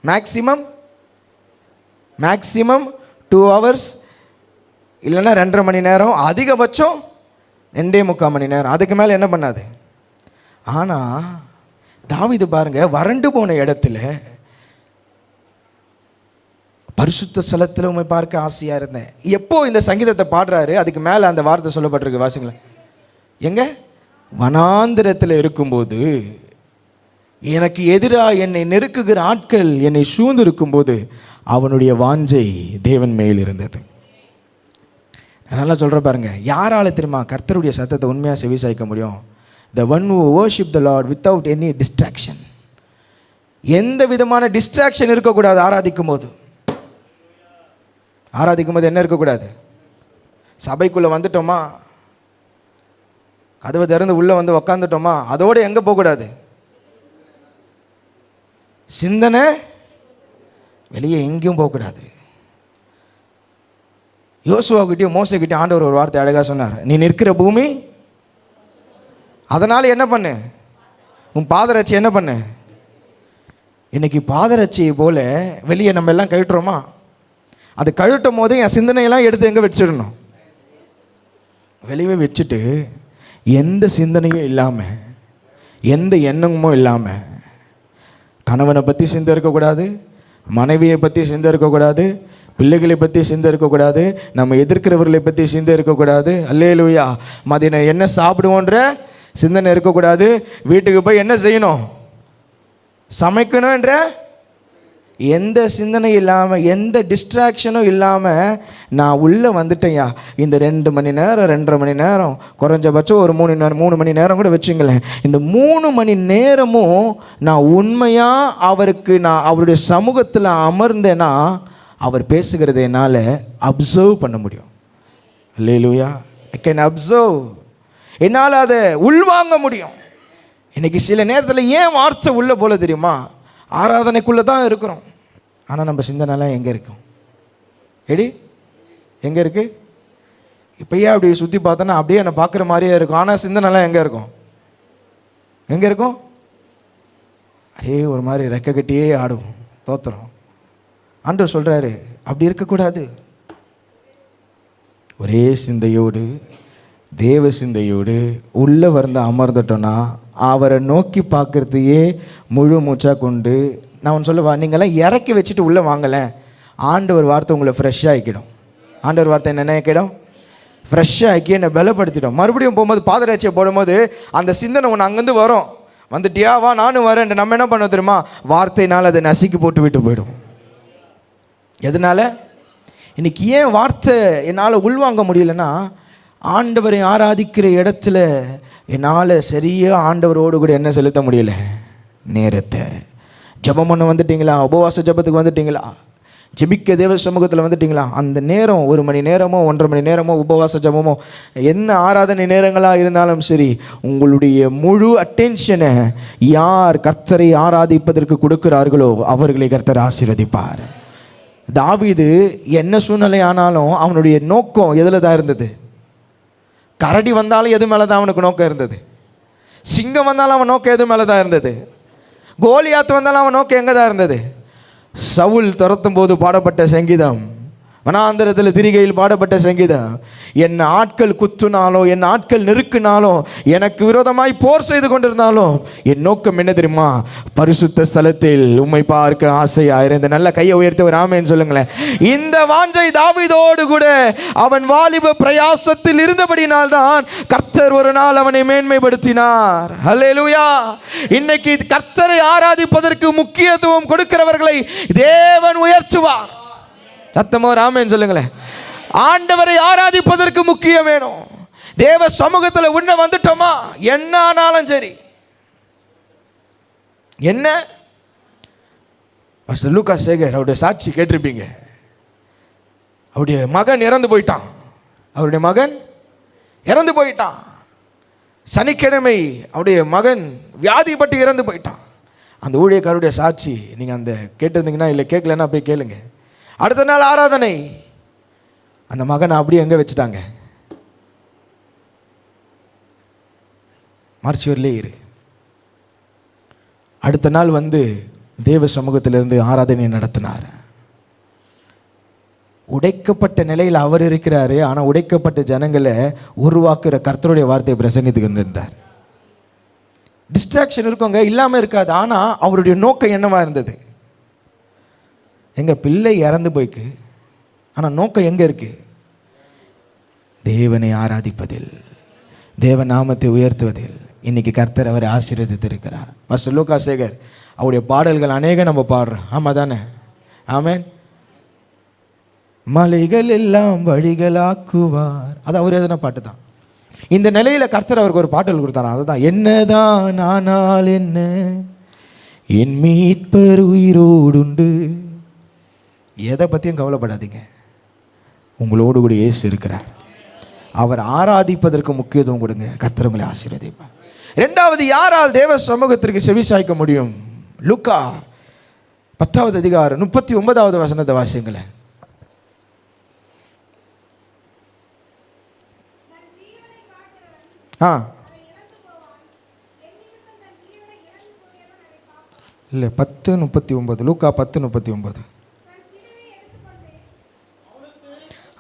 மேக்ஸிமம் 2 hours, இல்லைன்னா 2.5 மணி நேரம், அதிகபட்சம் 2.25 மணி நேரம். அதுக்கு மேலே என்ன பண்ணாது. ஆனால் தாவீது பாருங்க, வறண்டு போன இடத்துல பரிசுத்த ஸ்தலத்தில் உம்மை பார்க்க ஆசையாக இருந்தேன். எப்போ இந்த சங்கீதத்தை பாடுறாரு, அதுக்கு மேலே அந்த வார்த்தை சொல்லப்பட்டிருக்கு, வாசிங்களேன். எங்க? வனாந்திரத்தில் இருக்கும்போது, எனக்கு எதிராக என்னை நெருக்குகிற ஆட்கள் என்னை சூழ்ந்து இருக்கும்போது அவனுடைய வாஞ்சை தேவன் மேல் இருந்தது. நல்லா சொல்கிற பாருங்க, யாரால தெரியுமா கர்த்தருடைய சத்தத்தை உண்மையாக செவி சாய்க்க முடியும்? The one who worship the Lord without any distraction. எந்த விதமான டிஸ்ட்ராக்ஷன் இருக்கக்கூடாது. ஆராதிக்கும் போது என்ன இருக்கக்கூடாது? சபைக்குள்ளே வந்துட்டோமா, கதவை திறந்து உள்ளே வந்து உக்காந்துட்டோமா, அதோடு எங்கே போகக்கூடாது? சிந்தனை வெளியே எங்கேயும் போகக்கூடாது. யோசுவாக்கிட்டையும் மோசைக்கிட்டையும் ஆண்டவர் ஒரு வார்த்தை அழகாக சொன்னார். நீ நிற்கிற பூமி, அதனால் என்ன பண்ணு, உன் பாதரட்சி என்ன பண்ணு. இன்னைக்கு பாதரட்சியை போல வெளியே நம்ம எல்லாம் கழட்டுறோமா? அது கழட்டும் போதே என் சிந்தனையெல்லாம் எடுத்து எங்கே வச்சிடணும்? வெளியே வச்சுட்டு, எந்த சிந்தனையும் இல்லாமல், எந்த எண்ணமும் இல்லாமல், கணவனை பற்றி சிந்தை இருக்கக்கூடாது, மனைவியை பற்றி சிந்தை இருக்கக்கூடாது, பிள்ளைகளை பற்றி சிந்தை இருக்கக்கூடாது, நம்ம எதிர்க்கிறவர்களை பற்றி சிந்தை இருக்கக்கூடாது. அல்லேலூயா. மதியம் என்ன சாப்பிடுவோன்ற சிந்தனை இருக்கக்கூடாது. வீட்டுக்கு போய் என்ன செய்யணும், சமைக்கணும் என்ற எந்த சிந்தனையும் இல்லாமல், எந்த டிஸ்ட்ராக்ஷனும் இல்லாமல் நான் உள்ளே வந்துட்டேன்யா. இந்த 2 மணி நேரம் 2.5 மணி நேரம், குறைஞ்சபட்சம் ஒரு 3 மணி நேரம் கூட வச்சுங்களேன். இந்த 3 மணி நேரமும் நான் உண்மையாக நான் அவருடைய சமூகத்தில் அமர்ந்தேன்னா அவர் பேசுகிறத என்னால் அப்சர்வ் பண்ண முடியும். அல்லேலூயா. I can observe. என்னால் அதை உள்வாங்க முடியும். இன்றைக்கி சில நேரத்தில் ஏன் வார்த்தை உள்ள போல தெரியுமா? ஆராதனைக்குள்ளே தான் இருக்கிறோம், ஆனால் நம்ம சிந்தனைலாம் எங்கே இருக்கும்? எங்கே இருக்குது? இப்போயே அப்படி சுற்றி பார்த்தோன்னா அப்படியே என்னை பார்க்குற மாதிரியே இருக்கும், ஆனால் சிந்தனைலாம் எங்கே இருக்கும்? அப்படியே ஒரு மாதிரி ரெக்க கட்டியே ஆடுவோம், தோத்துறோம். ஆண்டவர் சொல்கிறாரு, அப்படி இருக்கக்கூடாது. ஒரே சிந்தையோடு தேவ சிந்தையோடு உள்ளே வந்து அமர்ந்துட்டோன்னா அவரை நோக்கி பார்க்குறதையே முழு மூச்சாக கொண்டு நான் ஒன்று சொல்லுவா, நீங்களாம் இறக்கி வச்சுட்டு உள்ளே வாங்கலை, ஆண்டவர் வார்த்தை உங்களை ஃப்ரெஷ்ஷாக ஆக்கிடும். ஆண்டவர் வார்த்தை என்ன ஆக்கிடும்? ஃப்ரெஷ்ஷாக ஆக்கி என்னை பலப்படுத்திடும். மறுபடியும் போகும்போது பாதராட்சியை போடும்போது அந்த சிந்தனை ஒன்று அங்கேருந்து வரும். வந்துட்டியா, வா நானும் வரேன். நம்ம என்ன பண்ண தெரியுமா? வார்த்தையினால் அதை நசுக்கி போட்டு விட்டு போயிடும். எதனால? இன்னைக்கு ஏன் வார்த்தை என்னால் உள்வாங்க முடியலன்னா, ஆண்டவரை ஆராதிக்கிற இடத்துல என்னால் சரியாக ஆண்டவரோடு கூட என்ன செலுத்த முடியல? நேரத்தை. ஜெபம் பண்ண வந்துட்டிங்களா? உபவாச ஜெபத்துக்கு வந்துட்டிங்களா? ஜெபிக்க தேவ சமூகத்தில் வந்துட்டிங்களா? அந்த நேரம் 1 மணி நேரமோ 1.5 மணி நேரமோ உபவாச ஜெபமோ என்ன ஆராதனை நேரங்களாக இருந்தாலும் சரி, உங்களுடைய முழு அட்டென்ஷனை யார் கர்த்தரை ஆராதிப்பதற்கு கொடுக்கிறார்களோ அவர்களை கர்த்தர் ஆசீர்வதிப்பார். தாவீது என்ன சூழ்நிலை ஆனாலும் அவனுடைய நோக்கம் எதில் தான் இருந்தது? கரடி வந்தாலும் எது மேலே தான் அவனுக்கு நோக்கம் இருந்தது? சிங்கம் வந்தாலும் அவன் நோக்கம் எது மேலே தான் இருந்தது? கோலியாத்து வந்தாலும் அவன் நோக்கம் எங்கே தான் இருந்தது? சவுல் துரத்தும் போது பாடப்பட்ட சங்கீதம், வனாந்தரத்தில் திரிகையில் பாடப்பட்ட சங்கீதம், என் ஆட்கள் குத்துனாலோ என் ஆட்கள் நெருக்கினாலோ எனக்கு விரோதமாய் போர் செய்து கொண்டிருந்தாலும் என் நோக்கம் என்ன தெரியுமா? பரிசுத்த ஸ்தலத்தில் உம்மை பார்க்க ஆசையாக இந்த நல்ல கையை உயர்த்தி ஒரு ஆமென் சொல்லுங்களேன். இந்த வாஞ்சை தாவீதோடு கூட அவன் வாலிப பிரயாசத்தில் இருந்தபடினால்தான் கர்த்தர் ஒரு நாள் அவனை மேன்மைப்படுத்தினார். ஹல்லேலூயா. இன்னைக்கு கர்த்தரை ஆராதிப்பதற்கு முக்கியத்துவம் கொடுக்கிறவர்களை தேவன் உயர்த்துவார். சத்தமோ ஆமென் சொல்லுங்களேன். ஆண்டவரை ஆராதிப்பதற்கு முக்கியம் வேணும். தேவ சமூகத்தில் உன்ன வந்துட்டோமா, என்ன ஆனாலும் சரி. என்ன லூக்கா சேகர் அவருடைய சாட்சி கேட்டிருப்பீங்க. அவருடைய மகன் இறந்து போயிட்டான். அவருடைய மகன் இறந்து போயிட்டான். சனிக்கிழமை அவருடைய மகன் வியாதிப்பட்டு இறந்து போயிட்டான். அந்த ஊழியக்காரருடைய சாட்சி நீங்கள் அந்த கேட்டிருந்தீங்கன்னா, இல்லை கேட்கலன்னா போய் கேளுங்க. அடுத்த நாள் ஆராதனை, அந்த மகனை அப்படியே எங்கே வச்சுட்டாங்க? மார்ச்சுவரிலே இரு. அடுத்த நாள் வந்து தேவ சமூகத்திலிருந்து ஆராதனை நடத்தினார். உடைக்கப்பட்ட நிலையில் அவர் இருக்கிறாரு. ஆனால் உடைக்கப்பட்ட ஜனங்களை உருவாக்குற கர்த்தருடைய வார்த்தையை பிரசங்கித்துக்கு இருந்தார். டிஸ்ட்ராக்ஷன் இருக்குங்க, இல்லாமல் இருக்காது. ஆனால் அவருடைய நோக்கம் என்னவா இருந்தது? எங்கள் பிள்ளை இறந்து போய்க்கு, ஆனால் நோக்கம் எங்கே இருக்கு? தேவனை ஆராதிப்பதில், தேவ நாமத்தை உயர்த்துவதில். இன்னைக்கு கர்த்தர் அவரை ஆசீர்வதித்திருக்கிறார். பாஸ்டர் லூக்கா சேகர் அவருடைய பாடல்கள் அநேகம் நம்ம பாடுறோம். ஆமாம் தானே? ஆமென். மலைகள் எல்லாம் வழிகளாக்குவார், அது அவர் எதனா பாட்டு தான். இந்த நிலையில் கர்த்தர் அவருக்கு ஒரு பாடல் கொடுத்தாரா, அதுதான் என்னதான் ஆனால் என்ன, என் மீட்பர் உயிரோடுண்டு. எதை பற்றியும் கவலைப்படாதீங்க, உங்களோடு கூட இயேசு இருக்கிறார். அவர் ஆராதிப்பதற்கு முக்கியத்துவம் கொடுங்க, கர்த்தர் உங்களை ஆசீர்வதிப்பார். இரண்டாவது, யாரால் தேவ சமூகத்திற்கு செவிசாய்க்க முடியும்? லூக்கா 10வது அதிகாரம் 39வது வசனத்தை வாசிங்களேன். இல்லை 10:39, லூக்கா 10:39.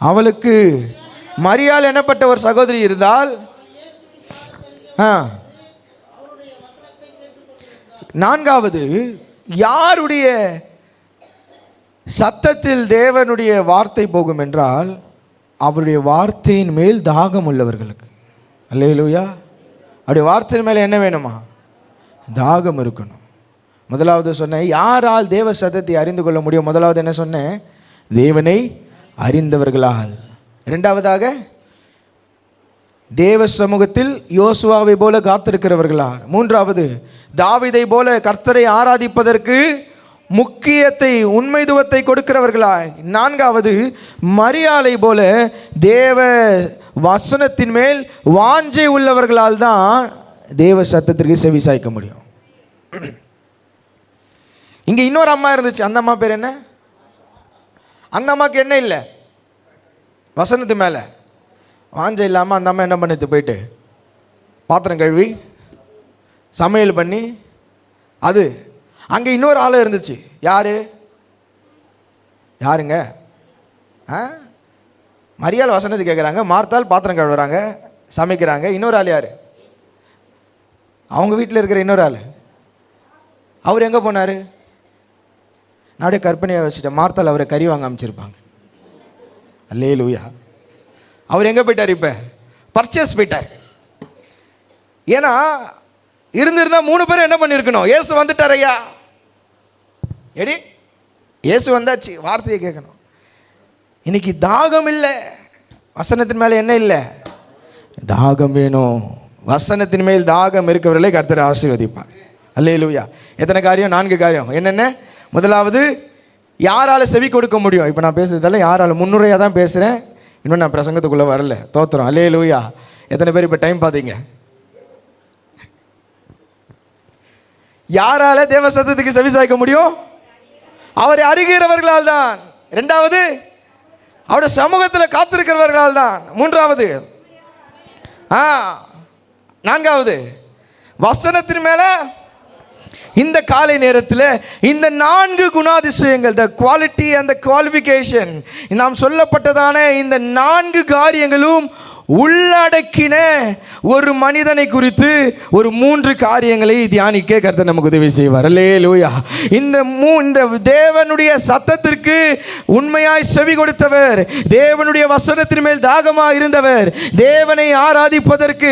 அவளுக்கு மரியாள் எனப்பட்ட ஒரு சகோதரி இருந்தால், நான்காவது, யாருடைய சத்தத்தில் தேவனுடைய வார்த்தை போகும் என்றால் அவருடைய வார்த்தையின் மேல் தாகம் உள்ளவர்களுக்கு. அல்லேலூயா. அவருடைய வார்த்தையின் மேலே என்ன வேணுமா? தாகம் இருக்கணும். முதலாவது சொன்னேன், யாரால் தேவ சத்தத்தை அறிந்து கொள்ள முடியும்? முதலாவது என்ன சொன்னேன்? தேவனை அறிந்தவர்களால். இரண்டாவதாக, தேவ சமூகத்தில் யோசுவாவை போல காத்திருக்கிறவர்களால். மூன்றாவது, தாவீதை போல கர்த்தரை ஆராதிப்பதற்கு முக்கியத்தை உண்மைத்துவத்தை கொடுக்கிறவர்களாய். நான்காவது, மரியாளை போல தேவ வசனத்தின் மேல் வாஞ்சை உள்ளவர்களால் தான் தேவ சத்தத்திற்கு செவி சாய்க்க முடியும். இங்கே இன்னொரு அம்மா இருந்துச்சு. அந்த அம்மா பேர் என்ன? அந்த அம்மாவுக்கு என்ன இல்லை? வசனத்து மேலே வாஞ்சை இல்லாமல் அந்த அம்மா என்ன பண்ணிட்டு போயிட்டு பாத்திரம் கழுவி சமையல் பண்ணி, அது அங்கே இன்னொரு ஆள் இருந்துச்சு. யாருங்க? மரியாள் வசனத்தை கேட்குறாங்க, மார்த்தாள் பாத்திரம் கழுவுறாங்க. சமைக்கிறாங்க. இன்னொரு ஆள் யார்? அவங்க வீட்டில் இருக்கிற இன்னொரு ஆள். அவர் எங்கே போனார்? நான் அப்படியே கற்பனையாக வச்சுட்டேன், மார்த்தால் அவரை கறி வாங்க அமைச்சிருப்பாங்க. அல்லேலூயா. அவர் எங்கே போயிட்டார்? இப்போ பர்ச்சேஸ் போயிட்டார். ஏன்னா இருந்திருந்தா 3 பேரும் என்ன பண்ணியிருக்கணும்? இயேசு வந்துட்டார் ஐயா, எடி இயேசு வந்தாச்சு, வார்த்தையை கேட்கணும். இன்னைக்கு தாகம் இல்லை, வசனத்தின் மேலே என்ன இல்லை? தாகம் வேணும். வசனத்தின் மேல் தாகம் இருக்கிறவர்களை கர்த்தர் ஆசீர்வதிப்பார். அல்லேலூயா. எத்தனை காரியம்? 4 காரியம். என்னென்ன? முதலாவது, யாரால் செவி கொடுக்க முடியும்? இப்போ நான் பேசுறதெல்லாம் யாரால்? முன்னுரையாக தான் பேசுகிறேன், இன்னும் நான் பிரசங்கத்துக்குள்ளே வரல. தோத்துறோம். அல்லேலூயா. எத்தனை பேர் இப்போ டைம் பார்த்தீங்க? யாரால தேவ சத்தத்துக்கு செவி சாய்க்க முடியும்? அவரை அறிகிறவர்களால் தான். 2வது, அவருடைய சமூகத்தில் காத்திருக்கிறவர்களால் தான். 3வது, 4வது, வசனத்தின் மேல இந்த காலை நேரத்தில் இந்த 4 குணாதிசயங்கள், the quality and the qualification, நாம் சொல்லப்பட்டதான இந்த 4 காரியங்களும் உள்ளடக்கின ஒரு மனிதனை குறித்து ஒரு 3 காரியங்களை தியானிக்க கர்த்தர் நமக்கு உதவி செய்வார். அல்லேலூயா. இந்த தேவனுடைய சத்தத்திற்கு உண்மையாய் செவி கொடுத்தவர், தேவனுடைய வசனத்தின் மேல் தாகமாக இருந்தவர், தேவனை ஆராதிப்பதற்கு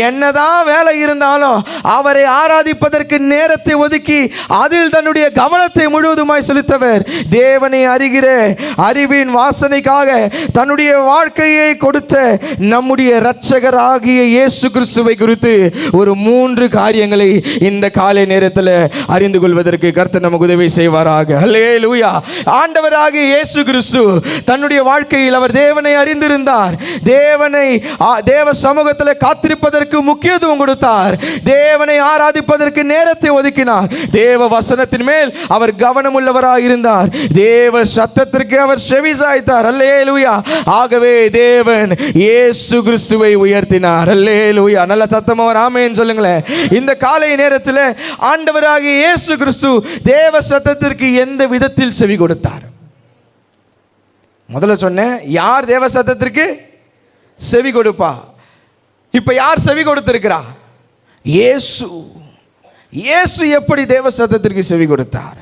என்னதான் வேலை இருந்தாலும் அவரை ஆராதிப்பதற்கு நேரத்தை ஒதுக்கி அதில் தன்னுடைய கவனத்தை முழுவதுமாய் செலுத்தவர், தேவனை அறிகிற அறிவின் வாசனைக்காக தன்னுடைய வாழ்க்கையை கொடுத்த நம்முடைய இரட்சகராகிய இயேசு கிறிஸ்துவை குறித்து ஒரு 3 காரியங்களை இந்த காலை நேரத்தில் அறிந்து கொள்வதற்கு கர்த்தர் நமக்கு உதவி செய்வாராக. அல்லேலூயா. ஆண்டவராகிய இயேசு கிறிஸ்து தன்னுடைய வாழ்க்கையில் அவர் தேவனை அறிந்திருந்தார், தேவ சமூகத்தில் காத்திருப்பதற்கு முக்கியத்துவம் கொடுத்தார், தேவனை ஆராதிப்பதற்கு நேரத்தை ஒதுக்கினார், தேவ வசனத்தின் மேல் அவர் கவனம் உள்ளவராக இருந்தார், தேவ சத்தத்திற்கு அவர் செவி சாய்த்தார். அல்லேலூயா. ஆகவே தேவன் இயேசு கிறிஸ்துவை உயர்த்தினார். அல்லேலூயா. நல்ல சத்தமா ஒரு ஆமென் சொல்லுங்களேன். இந்த காலை நேரத்தில் ஆண்டவராகிய இயேசு கிறிஸ்து தேவ சத்தத்திற்கு எந்த விதத்தில் செவி கொடுத்தார்? முதல்ல சொன்னேன், யார் தேவ சத்தத்திற்கு செவி கொடுப்பா? இப்ப யார் செவி கொடுத்திருக்கிறா? இயேசு. இயேசு எப்படி தேவ சத்தத்திற்கு செவி கொடுத்தார்?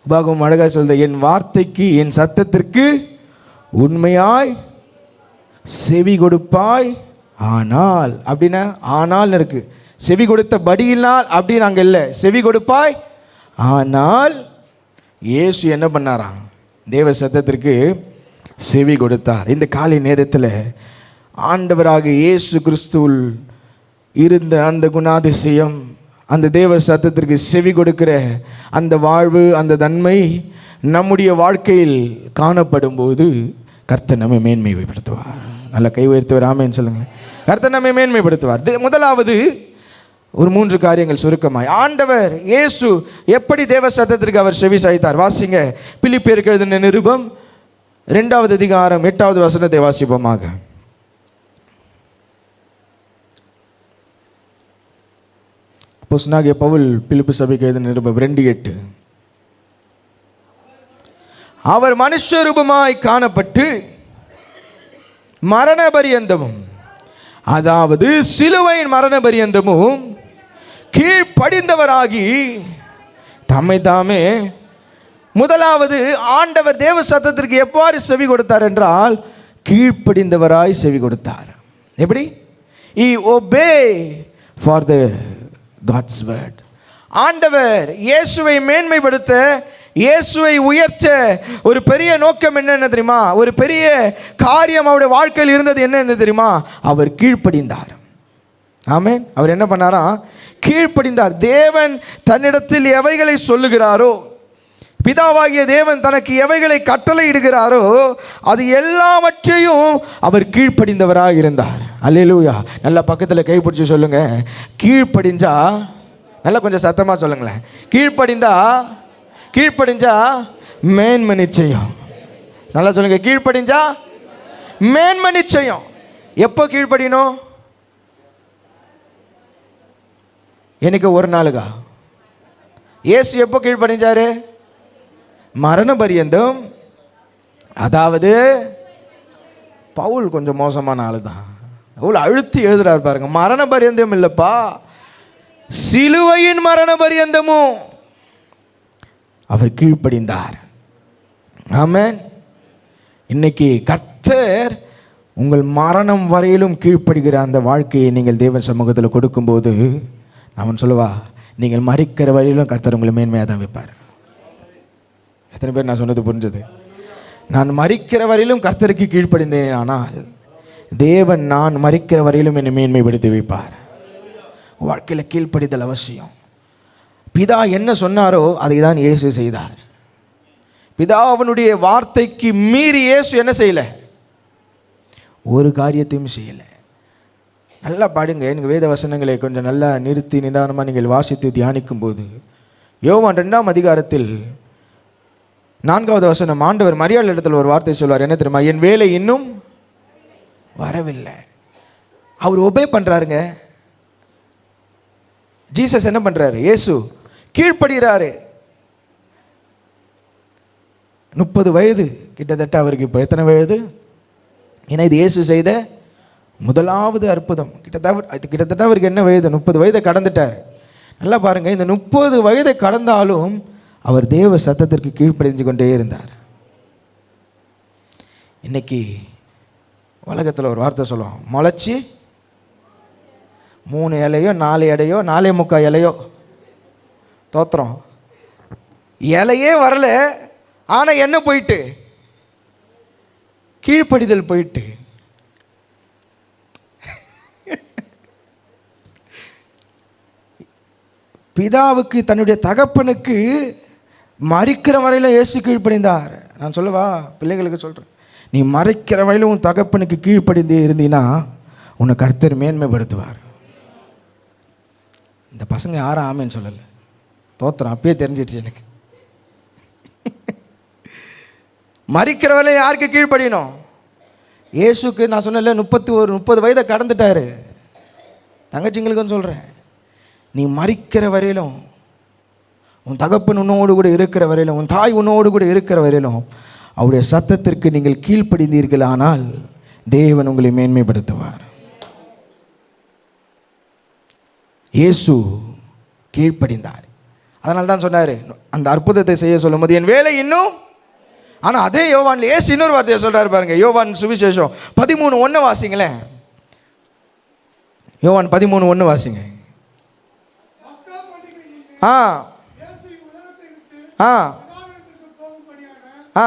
உபாகமம் அழகா சொல்லுது, என் வார்த்தைக்கு என் சத்தத்திற்கு உண்மையாய் செவி கொடுப்பாய் ஆனால். அப்படின்னா ஆனால் இருக்கு, செவி கொடுத்த படியினால் அப்படி நாங்கள் இல்லை, செவி கொடுப்பாய் ஆனால். இயேசு என்ன பண்ணாராம்? தேவ சத்தத்திற்கு செவி கொடுத்தார். இந்த காலை நேரத்தில் ஆண்டவராக இயேசு கிறிஸ்துவில் இருந்த அந்த குணாதிசயம், அந்த தேவ சத்தத்திற்கு செவி கொடுக்கிற அந்த வாழ்வு, அந்த தன்மை நம்முடைய வாழ்க்கையில் காணப்படும் போது கர்த்தர் நம்மை மேன்மைப்படுத்துவார். நல்ல கை உயர்த்துவார். ஆமென் சொல்லுங்கள். கர்த்தர் நம்மை மேன்மைப்படுத்துவார். முதலாவது ஒரு 3 காரியங்கள் சுருக்கமாய். ஆண்டவர் இயேசு எப்படி தேவ சத்தத்திற்கு அவர் செவி சாய்த்தார்? வாசிங்க, பிலிப்பியருக்கு எழுதின நிருபம் 2வது அதிகாரம் 8வது வசனத்தை வாசிப்போமாக. அப்போஸ்தலனாகிய பவுல் பிலிப்பு சபைக்கு எழுதின நிருபம் 2:8. அவர் மனுஷ ரூபமாய் காணப்பட்டு மரண பரியந்தமும், அதாவது சிலுவையின் மரண பரியந்தமும் கீழ்ப்படிந்தவராகி தம்மை தாமே. முதலாவது, ஆண்டவர் தேவ சத்தத்திற்கு எவ்வாறு செவி கொடுத்தார் என்றால் கீழ்ப்படிந்தவராய் செவி கொடுத்தார். எப்படி? He obey for the God's word. ஆண்டவர் இயேசுவை மேன்மைப்படுத்த, இயேசுவை உயர்த்த ஒரு பெரிய நோக்கம் என்ன தெரியுமா? ஒரு பெரிய காரியம் அவருடைய வாழ்க்கையில் இருந்தது என்ன தெரியுமா? அவர் கீழ்ப்படிந்தார். ஆமென். அவர் என்ன பண்ணாரா? கீழ்ப்படிந்தார். தேவன் தன்னிடத்தில் எவைகளை சொல்லுகிறாரோ, பிதாவாகிய தேவன் தனக்கு எவைகளை கட்டளை இடுகிறாரோ அது எல்லாவற்றையும் அவர் கீழ்ப்படிந்தவராக இருந்தார். அல்லேலூயா. நல்ல பக்கத்தில் கைப்பிடிச்சு சொல்லுங்க, கீழ்ப்படிஞ்சா. நல்லா கொஞ்சம் சத்தமாக சொல்லுங்களேன். கீழ்ப்படிஞ்சா மேன்மை நிச்சயம். நல்லா சொல்லுங்க, கீழ்ப்படிஞ்சா மேன்மை நிச்சயம். எப்போ கீழ்ப்படியணும்? எனக்கு ஒரு நாளுக்கா? இயேசு எப்போ கீழ்ப்படிஞ்சாரு? மரண பரியந்தம். அதாவது பவுல் கொஞ்சம் மோசமான ஆள் தான். அவ்வளோ அழுத்தி எழுதுறாரு பாருங்க. மரண பரியந்தம் இல்லைப்பா, சிலுவையின் மரண பரியந்தமும் அவர் கீழ்ப்படிந்தார். ஆமென். இன்னைக்கு கர்த்தர் உங்கள் மரணம் வரையிலும் கீழ்ப்படுகிற அந்த வாழ்க்கையை நீங்கள் தேவன் சமூகத்தில் கொடுக்கும்போது அவன் சொல்லுவா, நீங்கள் மறிக்கிற வரையிலும் கர்த்தர் உங்களை மேன்மையாக தான் வைப்பார். எத்தனை பேர் நான் சொன்னது புரிஞ்சது? நான் மறிக்கிற வரையிலும் கர்த்தருக்கு கீழ்ப்படிந்தேன், ஆனால் தேவன் நான் மறிக்கிற வரையிலும் என்னை மேன்மைப்படுத்தி வைப்பார். வாழ்க்கையில் கீழ்ப்படிதல் அவசியம். பிதா என்ன சொன்னாரோ அதை தான் இயேசு செய்தார். பிதா அவனுடைய வார்த்தைக்கு மீறி இயேசு என்ன செய்யலை? ஒரு காரியத்தையும் செய்யலை. நல்லா பாடுங்க. எனக்கு வேத வசனங்களை கொஞ்சம் நல்லா நிறுத்தி நிதானமாக நீங்கள் வாசித்து தியானிக்கும் போது யோவான் 2ஆம் அதிகாரத்தில் 4வது வசனம், ஆண்டவர் மரியாள் இடத்துல ஒரு வார்த்தை சொல்வார். என்ன தெரியுமா? என் வேலை இன்னும் வரவில்லை. அவர் ஒபே பண்ணுறாருங்க. ஜீசஸ் என்ன பண்ணுறாரு? இயேசு கீழ்ப்படுகிறாரு. 30 வயது கிட்டத்தட்ட அவருக்கு. இப்போ எத்தனை வயது? ஏன்னா இது இயேசு செய்த முதலாவது அற்புதம். கிட்டத்தட்ட அவருக்கு என்ன வயது? 30 வயதை கடந்துட்டார். நல்லா பாருங்கள். இந்த 30 வயதை கடந்தாலும் அவர் தேவ சத்தத்திற்கு கீழ்ப்படிஞ்சு கொண்டே இருந்தார். இன்னைக்கு உலகத்தில் ஒரு வார்த்தை சொல்லுவோம், முளைச்சி 3 இலையோ 4 இலையோ 4.75 இலையோ தோத்திரம், இலையே வரல, ஆனால் என்ன போயிட்டு? கீழ்ப்படிதல் போயிட்டு. பிதாவுக்கு, தன்னுடைய தகப்பனுக்கு மறிக்கிற வரையிலும் இயேசு கீழ்ப்படிந்தார். நான் சொல்லவா பிள்ளைகளுக்கு சொல்கிறேன், நீ மறிக்கிற வரையிலும் உன் தகப்பனுக்கு கீழ்ப்படிந்தே இருந்தீன்னா உன்னை கர்த்தர் மேன்மைப்படுத்துவார். இந்த பசங்க யாரும் ஆமேன்னு சொல்லலை, தோத்திரம் அப்பயே தெரிஞ்சிடுச்சு எனக்கு. மறிக்கிற வரையிலும் யாருக்கு கீழ்ப்படியணும்? இயேசுக்கு. நான் சொன்னல 30 வயதை கடந்துட்டாரு. தங்கச்சிங்களுக்குன்னு சொல்கிறேன், நீ மறிக்கிற வரையிலும், உன் தகப்பன் உன்னோடு கூட இருக்கிற வரையிலும், உன் தாய் உன்னோடு கூட இருக்கிற வரையிலும் அவருடைய சத்தத்திற்கு நீங்கள் கீழ்ப்படிந்தீர்கள், ஆனால் தேவன் உங்களை மேன்மைப்படுத்துவார். இயேசு கீழ்ப்படிந்தார். அதனால தான் சொன்னார், அந்த அற்புதத்தை செய்ய சொல்லும்போது என் வேலை இன்னும். ஆனால் அதே யோவான்ல இயேசு இன்னொரு வார்த்தையை சொல்கிறார் பாருங்க. யோவான் சுவிசேஷம் 13:1 வாசிங்களேன். யோவான் 13:1 வாசிங்க. ஆ ஆ ஆ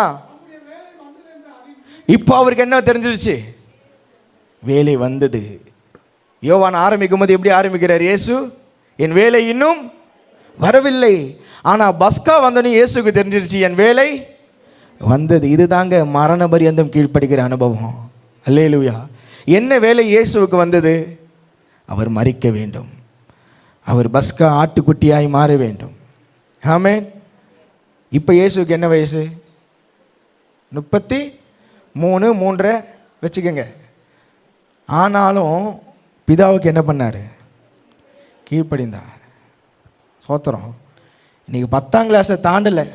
இப்போ அவருக்கு என்ன தெரிஞ்சிருச்சு? வேலை வந்தது. யோவான் ஆரம்பிக்கும் போது எப்படி ஆரம்பிக்கிறார்? இயேசு என் வேலை இன்னும் வரவில்லை. ஆனால் பஸ்கா வந்தோடனே இயேசுக்கு தெரிஞ்சிருச்சு என் வேலை வந்தது. இதுதாங்க மரண பரியந்தம் கீழ்ப்படுகிற அனுபவம். அல்லேலூயா. என்ன வேலை இயேசுவுக்கு வந்தது? அவர் மரிக்க வேண்டும். அவர் பஸ்கா ஆட்டுக்குட்டியாய் மாற வேண்டும். ஆமென். இப்போ இயேசுக்கு என்ன வயசு? 33 வச்சுக்கோங்க. ஆனாலும் பிதாவுக்கு என்ன பண்ணார்? கீழ்ப்படிந்தார். சோத்திரம். இன்னைக்கு 10ஆம் கிளாஸை தாண்டலை.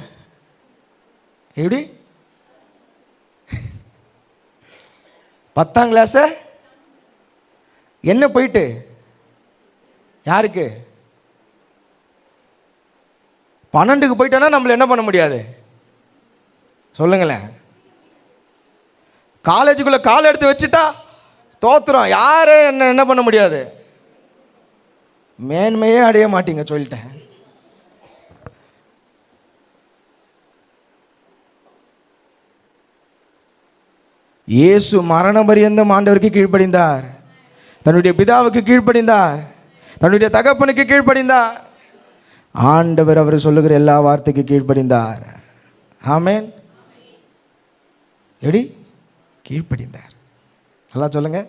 எப்படி? 10ஆம் கிளாஸை என்ன போயிட்டு யாருக்கு? 12க்கு போயிட்டோன்னா நம்மள என்ன பண்ண முடியாது? சொல்லுங்களேன். காலேஜுக்குள்ளே கால் எடுத்து வச்சுட்டா தோத்துறோம். யாரும் என்ன பண்ண முடியாது? மேன்மையே அடைய மாட்டீங்க, சொல்லிட்டேன். இயேசு மரண பரியந்தம் ஆண்டவருக்கு கீழ்ப்படிந்தார். தன்னுடைய பிதாவுக்கு கீழ்ப்படிந்தார். தன்னுடைய தகப்பனுக்கு கீழ்ப்படிந்தார். ஆண்டவர் அவர் சொல்லுகிற எல்லா வார்த்தைக்கு கீழ்ப்படிந்தார். ஆமென். எப்படி கீழ்ப்படிந்தார்? நல்லா சொல்லுங்க.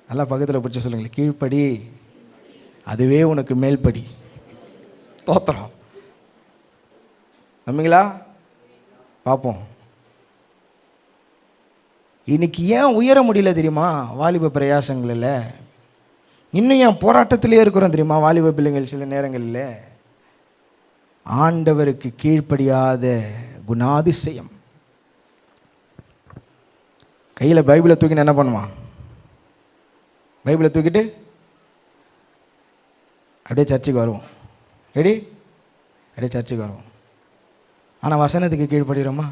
நல்லா பக்கத்தில் பிடிச்ச சொல்லுங்களேன், கீழ்ப்படி, அதுவே உனக்கு மேல்படி. தோத்திரம். நம்பிங்களா? பார்ப்போம். இன்னைக்கு ஏன் உயர முடியல தெரியுமா? வாலிப பிரயாசங்களில் இன்னும் ஏன் போராட்டத்திலே இருக்கிறோம் தெரியுமா? வாலிப பிள்ளைங்கள் சில நேரங்களில் ஆண்டவருக்கு கீழ்ப்படியாத குணாதிசயம். கையில் பைபிளை தூக்கி என்ன பண்ணுவான்? பைபிளை தூக்கிட்டு அப்படியே சர்ச்சுக்கு வருவோம். அப்படியே சர்ச்சுக்கு வருவோம். ஆனால் வசனத்துக்கு கீழ்ப்படுகிறோமா?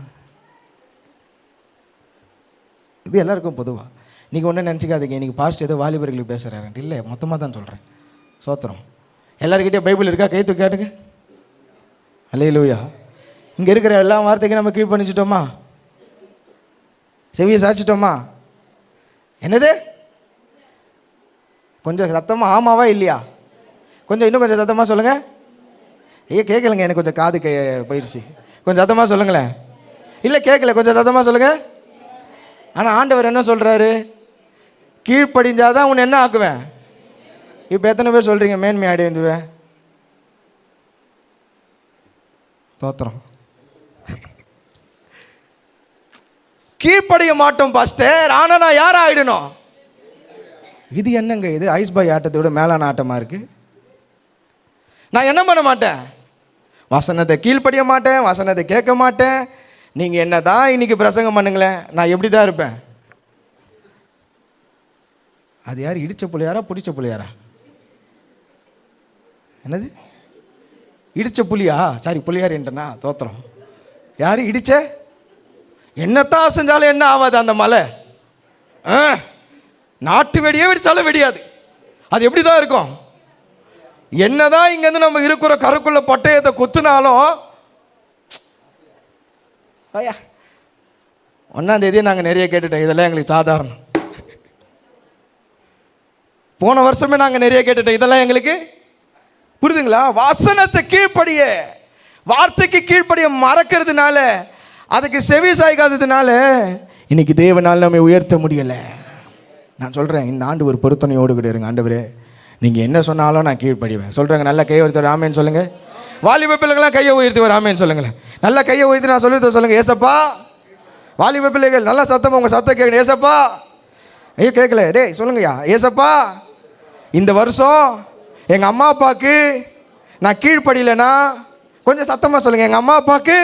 இது எல்லாருக்கும் பொதுவாக. நீங்கள் ஒன்றும் நினச்சிக்காதீங்க, இன்றைக்கி பாஸ்ட் ஏதோ வாலிபர்களுக்கு பேசுகிறாரு. இல்லை, மொத்தமாக தான் சொல்கிறேன். சோத்திரம். எல்லாருக்கிட்டே பைபிள் இருக்கா? கை தூக்கி கேட்டுங்க. அல்லேலூயா. இங்கே இருக்கிற எல்லா வார்த்தைக்கும் நம்ம கீழ் பண்ணிச்சிட்டோமா? செவியை சாய்ச்சிட்டோமா? என்னது? கொஞ்சம் சத்தமாக ஆமாவா இல்லையா? இன்னும் கொஞ்சம் சத்தமாக சொல்லுங்கள். கேட்கலங்க, எனக்கு கொஞ்சம் காது போயிடுச்சு. கொஞ்சம் சத்தமாக சொல்லுங்களேன். இல்லை கேட்கல, கொஞ்சம் சத்தமாக சொல்லுங்கள். ஆனால் ஆண்டவர் என்ன சொல்கிறாரு? கீழ்ப்படிஞ்சாதான் உன்னை என்ன ஆக்குவேன். இப்போ எத்தனை பேர் சொல்கிறீங்க மேன்மை அடைந்துவேன்? தோத்திரம். கீழ்ப்படிய மாட்டோம் பாஸ்டர், ஆனால் நான் யார் ஆகிடணும்? இது என்னங்க இது? ஐஸ் பாய் ஆட்டத்தை விட மேலான ஆட்டமாக இருக்குது. நான் என்ன பண்ண மாட்டேன்? வசனத்தை கீழ்ப்படிய மாட்டேன், வசனத்தை கேட்க மாட்டேன். நீங்கள் என்ன தான் இன்னைக்கு பிரசங்கம் பண்ணுங்களேன், நான் எப்படி தான் இருப்பேன்? அது யார்? இடிச்ச புள்ளியாரா பிடிச்ச புள்ளியாரா? என்னது? இடிச்ச புலியா? சாரி, புள்ளியார் என்றனா தோத்திரம். யார் இடிச்ச? என்னத்தான் செஞ்சாலும் என்ன ஆகாது அந்த மலை. நாட்டு வெடியே வெடிச்சாலும் வெடியாது. அது எப்படி தான் இருக்கும்? என்னதான் இங்கேருந்து நம்ம இருக்கிற கருக்குள்ள பட்டயத்தை குத்துனாலும் 1ஆம் தேதியே நாங்கள் நிறைய கேட்டுட்டோம். இதெல்லாம் எங்களுக்கு சாதாரணம். போன வருஷமே நாங்கள் நிறைய கேட்டுட்டோம். இதெல்லாம் எங்களுக்கு புரியுதுங்களா? வசனத்தை கீழ்ப்படிய, வார்த்தைக்கு கீழ்ப்படிய மறக்கிறதுனால, அதுக்கு செவி சாய்க்காததுனால இன்னைக்கு தேவனால் நம்ம உயர்த்த முடியலை. நான் சொல்கிறேன், இந்த ஆண்டு ஒரு பொருத்தனையோடு கூட இருங்க. ஆண்டவரே, நீங்கள் என்ன சொன்னாலும் நான் கீழ்ப்படிவேன். சொல்கிறேங்க. நல்லா கையை உயர்த்தி ஆமேன்னு சொல்லுங்கள். வாலிப பிள்ளைகள்லாம் கையை உயர்த்தி வர ஆமேன்னு சொல்லுங்களேன். நல்லா கையை உயர்த்தி நான் சொல்லுறது சொல்லுங்கள். ஏசப்பா. வாலிப பிள்ளைகள் நல்லா சத்தமாக உங்கள் சத்தம் கேட்கணும். ஏசப்பா. ஐயோ கேட்கல. டேய் சொல்லுங்கய்யா. ஏசப்பா, இந்த வருஷம் எங்கள் அம்மா அப்பாவுக்கு நான் கீழ்ப்படியலைன்னா கொஞ்சம் சத்தமாக சொல்லுங்கள். எங்கள் அம்மா அப்பாவுக்கு,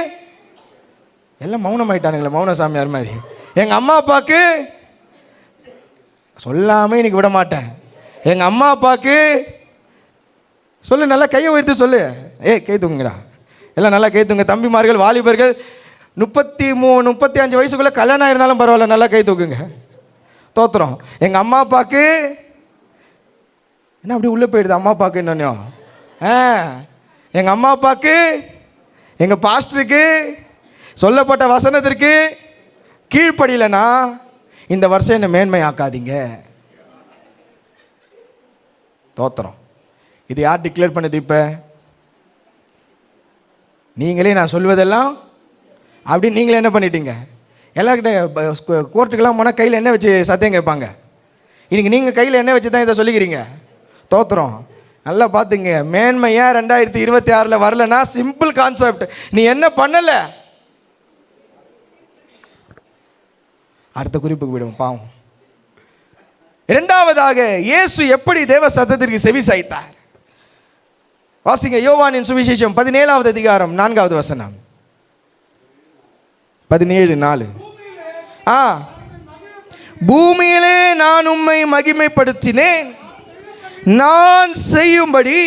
எல்லாம் மௌனம் ஆயிட்டானுங்களே, மௌன சாமியார் மாதிரி. எங்கள் அம்மா அப்பாவுக்கு சொல்லாமல் இன்னைக்கு விட மாட்டேன். எங்கள் அம்மா அப்பாவுக்கு சொல்லு. நல்லா கையை உயர்த்து சொல்லு. கை தூங்குங்கடா. எல்லாம் நல்லா கை தூங்க. தம்பிமார்கள், வாலிபர்கள், 33 35 வயசுக்குள்ளே கல்யாணம் ஆயிருந்தாலும் பரவாயில்ல, நல்லா கை தூக்குங்க. தோத்திரம். எங்கள் அம்மா அப்பாவுக்கு என்ன அப்படி உள்ளே போயிடுது? அம்மா அப்பாவுக்கு இன்னொன்னும் எங்கள் அம்மா அப்பாவுக்கு, எங்கள் பாஸ்டருக்கு சொல்லப்பட்ட வசனத்திற்கு கீழ்ப்படியலைன்னா இந்த வருஷம் என்னை மேன்மை ஆக்காதீங்க. தோத்திரம். இது யார் டிக்ளேர் பண்ணது? இப்போ நீங்களே நான் சொல்வதெல்லாம் அப்படி நீங்களே என்ன பண்ணிட்டீங்க? எல்லாருக்கிட்ட கோர்ட்டுக்கெல்லாம் போனால் கையில் என்ன வச்சு சத்தியம் கேட்பாங்க. இன்னைக்கு நீங்கள் கையில் என்ன வச்சு தான் இதை சொல்லிக்கிறீங்க. தோத்திரம். நல்லா பார்த்துங்க. மேன்மையா 2026 வரலன்னா சிம்பிள் கான்செப்ட். நீ என்ன பண்ணலை. அடுத்த குறிப்புக்கு விடுவோம். பாவம். இரண்டாவதாக, இயேசு எப்படி தேவ சத்தத்திற்கு செவி சாய்த்தார்? வாசிங்க. யோவானின் சுவிசேஷம் 17வது அதிகாரம் 4வது வசனம். 17:4. பூமியிலே நான் உம்மை மகிமைப்படுத்தினேன், நான் செய்யும்படி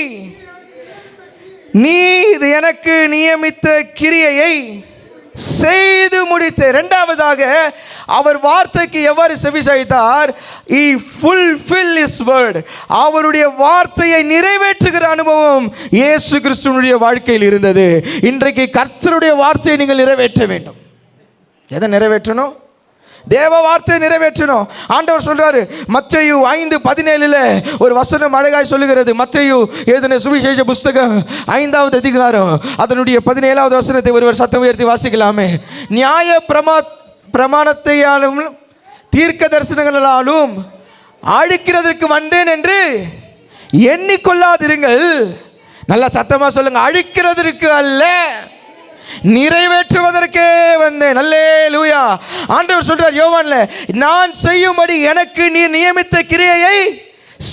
நீர் எனக்கு நியமித்த கிரியையை செய்து முடித்த. இரண்டாவதாக, அவர் வார்த்தைக்கு எவ்வாறு செவி சாய்த்தார்? He fulfilled his word. அவருடைய வார்த்தையை நிறைவேற்றுகிற அனுபவம் இயேசு கிறிஸ்துவினுடைய வாழ்க்கையில் இருந்தது. இன்றைக்கு கர்த்தருடைய வார்த்தையை நீங்கள் நிறைவேற்ற வேண்டும். எதை நிறைவேற்றணும்? தேவ வார்த்தையை நிறைவேற்றணும். ஆண்டவர் சொல்றாரு, மத்தேயு 5:17 ஒரு வசனம் அழகாய் சொல்லுகிறது. மத்தேயு எழுதின சுவிசேஷ புஸ்தகம் 5வது அதிகாரம் அதனுடைய 17வது வசனத்தை ஒருவர் சத்தம் உயர்த்தி வாசிக்கலாமே. நியாய பிரமாணத்தையாலும் தீர்க்க தரிசனங்களாலும் அழிக்கிறதற்கு வந்தேன் என்று எண்ணிக்கொள்ளாதிருங்கள். நல்லா சத்தமா சொல்லுங்க. அழிக்கிறதற்கு அல்ல, நிறைவேற்றுவதற்கே வந்தேன். அல்லேலூயா. ஆண்டவர் சொல்றார் யோவான்ல, நான் செய்யும்படி எனக்கு நீ நியமித்த கிரியையை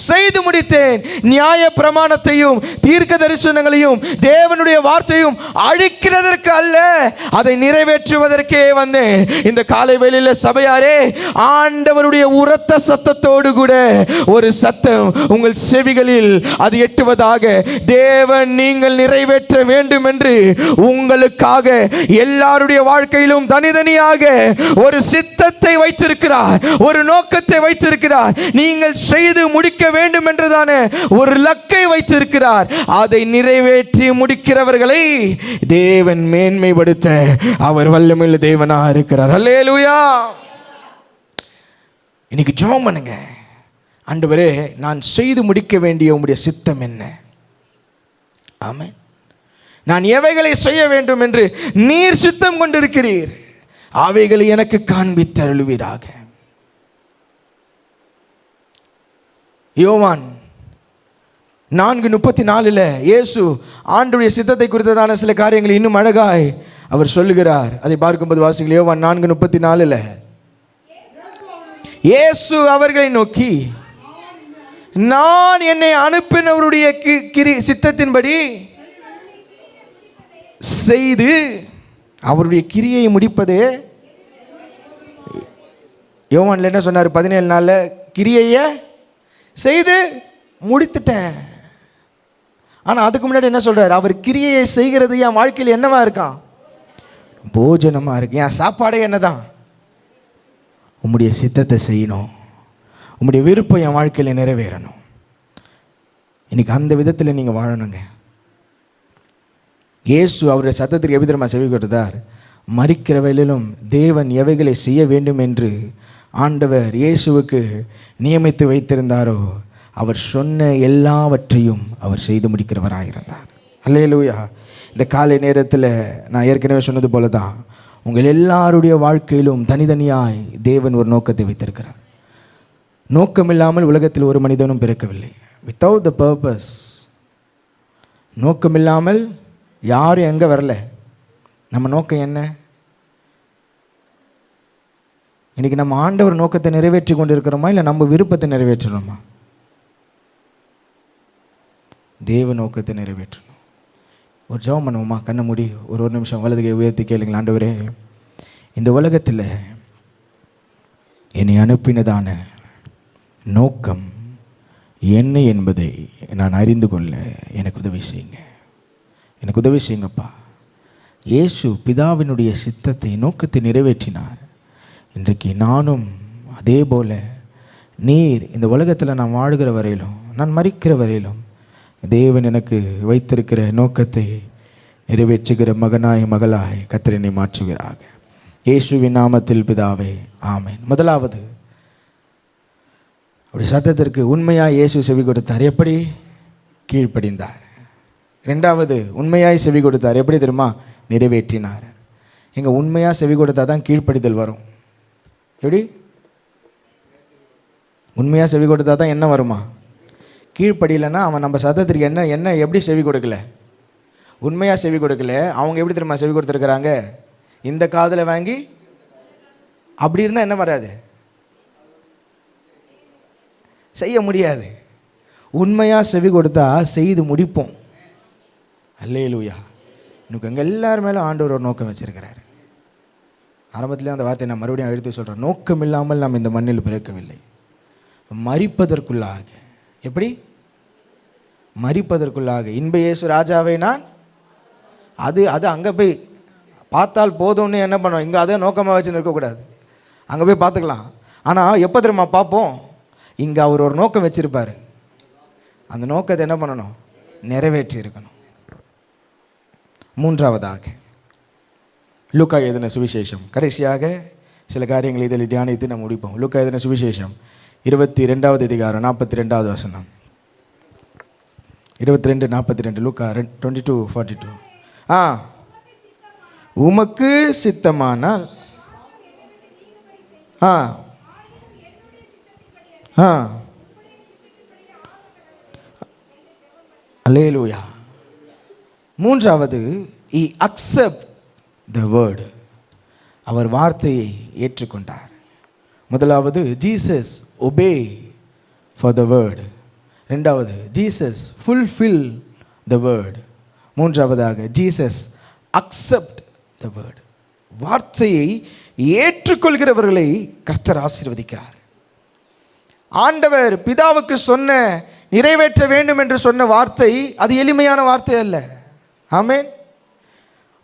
செய்து முடித்தேன். நியாய பிரமாணத்தையும் தீர்க்க தரிசனங்களையும் தேவனுடைய வார்த்தையும் அழிக்கிறதற்கு அல்ல, அதை நிறைவேற்றுவதற்கே வந்தேன். இந்த காலை வேளையில சபையாரே, ஆண்டவருடைய உரத்த சத்தத்தோடு கூட ஒரு சத்தம் உங்கள் செவிகளில் அது எட்டுவதாக. தேவன் நீங்கள் நிறைவேற்ற வேண்டும் என்று உங்களுக்காக எல்லாருடைய வாழ்க்கையிலும் தனித்தனியாக ஒரு சித்தத்தை வைத்திருக்கிறார், ஒரு நோக்கத்தை வைத்திருக்கிறார். நீங்கள் செய்து முடிக்க வேண்டும் என்றுதானே ஒரு லக்கை வைத்திருக்கிறார். அதை நிறைவேற்றி முடிக்கிறவர்களை தேவன் மேன்மைப்படுத்த அவர் வல்லமையுள்ள தேவனாக இருக்கிறார். அல்லேலூயா. இன்னைக்கு ஜெபம் பண்ணுங்க. ஆண்டவரே, நான் செய்து முடிக்க வேண்டிய உம்முடைய சித்தம் என்ன? ஆமென். நான் எவைகளை செய்ய வேண்டும் என்று நீர் சித்தம் கொண்டிருக்கிறீர், அவைகளை எனக்கு காண்பித்தருளுவீராக. யோவான் 4:34 இயேசு ஆண்டவருடைய சித்தத்தை குறித்ததான சில காரியங்களை இன்னும் அழகாய் அவர் சொல்லுகிறார். அதை பார்க்கும்போது வாசிங்கள். யோவான் 4:34 இயேசு அவர்களை நோக்கி, நான் என்னை அனுப்பினவருடைய சித்தத்தின்படி செய்து அவருடைய கிரியை முடிப்பதே. யோவான்ல என்ன சொன்னார்? 17 நாள்ல கிரியையை செய்து முடித்துட்டேன். ஆனால் அதுக்கு முன்னாடி என்ன சொல்றார்? அவர் கிரியையை செய்கிறது என் வாழ்க்கையில் என்னவா இருக்கான்? போஜனமா இருக்கு. என் சாப்பாடே என்னதான்? உம்முடைய சித்தத்தை செய்யணும், உம்முடைய விருப்பம் என் வாழ்க்கையில் நிறைவேறணும். இன்னைக்கு அந்த விதத்தில் நீங்கள் வாழணுங்க. இயேசு அவருடைய சத்தத்திற்கு எவ்விதமா செவி கொடுத்தார்? மரிக்கிற வேளையிலும் தேவன் எவைகளை செய்ய வேண்டும் என்று ஆண்டவர் இயேசுவுக்கு நியமித்து வைத்திருந்தாரோ அவர் சொன்ன எல்லாவற்றையும் அவர் செய்து முடிக்கிறவராயிருந்தார். அல்லேலூயா. இந்த காலை நேரத்தில் நான் ஏற்கனவே சொன்னது போல தான் உங்கள் எல்லாருடைய வாழ்க்கையிலும் தனித்தனியாய் தேவன் ஒரு நோக்கத்தை வைத்திருக்கிறார். நோக்கம் இல்லாமல் உலகத்தில் ஒரு மனிதனும் பிறக்கவில்லை. வித்தவுட் த பர்பஸ், நோக்கம் இல்லாமல் யாரும் எங்கே வரல. நம்ம நோக்கம் என்ன? இன்றைக்கி நம்ம ஆண்டவர் நோக்கத்தை நிறைவேற்றி கொண்டு இருக்கிறோமா, இல்லை நம்ம விருப்பத்தை நிறைவேற்றணுமா? தேவ நோக்கத்தை நிறைவேற்றணும். ஒரு ஜெபம் பண்ணுவோமா? கண்ணை மூடி ஒரு நிமிஷம் வலதுகை உயர்த்தி கேளுங்கள். ஆண்டவரே, இந்த உலகத்தில் என்னை அனுப்பினதான நோக்கம் என்ன என்பதை நான் அறிந்து கொள்ள எனக்கு உதவி செய்யுங்க. எனக்கு உதவி செய்யுங்கப்பா. இயேசு பிதாவினுடைய சித்தத்தை, நோக்கத்தை நிறைவேற்றினார். இன்றைக்கு நானும் அதே போல் நீர் இந்த உலகத்தில் நான் வாழ்கிற வரையிலும், நான் மரிக்கிற வரையிலும் தேவன் எனக்கு வைத்திருக்கிற நோக்கத்தை நிறைவேற்றுகிற மகனாய் மகளாய் கர்த்தர் என்னை மாற்றுகிறாக. இயேசுவின் நாமத்தில் பிதாவே, ஆமென். முதலாவது, அப்படி சத்தத்திற்கு உண்மையாய் இயேசு செவி கொடுத்தார். எப்படி? கீழ்ப்படிந்தார். ரெண்டாவது, உண்மையாய் செவி கொடுத்தார். எப்படி தெரியுமா? நிறைவேற்றினார். எங்கள் உண்மையாக செவி கொடுத்தா தான் கீழ்ப்படிதல் வரும். எப்படி? உண்மையாக செவி கொடுத்தா தான் என்ன வருமா? கீழ்ப்படியலைன்னா அவன் நம்ம சத்தத்திற்கு என்ன எப்படி செவி கொடுக்கல? உண்மையாக செவி கொடுக்கல. அவங்க எப்படி தெரியுமா செவி கொடுத்துருக்குறாங்க? இந்த காதில் வாங்கி. அப்படி இருந்தால் என்ன வராது? செய்ய முடியாது. உண்மையாக செவி கொடுத்தா செய்து முடிப்போம். அல்லேலூயா. எனக்கு எங்கள் எல்லார் மேலும் ஆண்டவர் ஒரு நோக்கம் வச்சிருக்கிறார். ஆரம்பத்திலே அந்த வார்த்தையை நான் மறுபடியும் எடுத்து சொல்கிறேன். நோக்கம் இல்லாமல் நாம் இந்த மண்ணில் பிறக்கவில்லை. மரிப்பதற்குள்ளாக. எப்படி? மரிப்பதற்குள்ளாக. இன்ப இயேசு ராஜாவை நான் அது அங்கே போய் பார்த்தால் போதும்னு என்ன பண்ணோம்? இங்கே அதே நோக்கமாக வச்சுன்னு இருக்கக்கூடாது. அங்கே போய் பார்த்துக்கலாம். ஆனால் எப்போ தெரியுமா பார்ப்போம்? இங்கே அவர் ஒரு நோக்கம் வச்சுருப்பார். அந்த நோக்கத்தை என்ன பண்ணணும்? நிறைவேற்றி இருக்கணும். மூன்றாவதாக, லூக்கா எழுதின சுவிசேஷம். கடைசியாக சில காரியங்களை இதில் தியானித்து நம்ம முடிப்போம். லூக்கா எழுதின சுவிசேஷம் 22வது அதிகாரம் 42வது வசனம். 22:42. லூக்கா 22:42. உமக்கு சித்தமானால் அல்லேலூயா. மூன்றாவது, he accept the word. அவர் வார்த்தையை ஏற்றுக்கொண்டார். முதலாவது, Jesus obey for the word. ரெண்டாவது, ஜீசஸ் ஃபுல்ஃபில் த வேர்ட். மூன்றாவதாக, ஜீசஸ் அக்செப்ட் த வேர்ட். வார்த்தையை ஏற்றுக்கொள்கிறவர்களை கர்த்தர் ஆசீர்வதிக்கிறார். ஆண்டவர் பிதாவுக்கு சொன்ன, நிறைவேற்ற வேண்டும் என்று சொன்ன வார்த்தை அது எளிமையான வார்த்தை அல்ல. ஆமென்.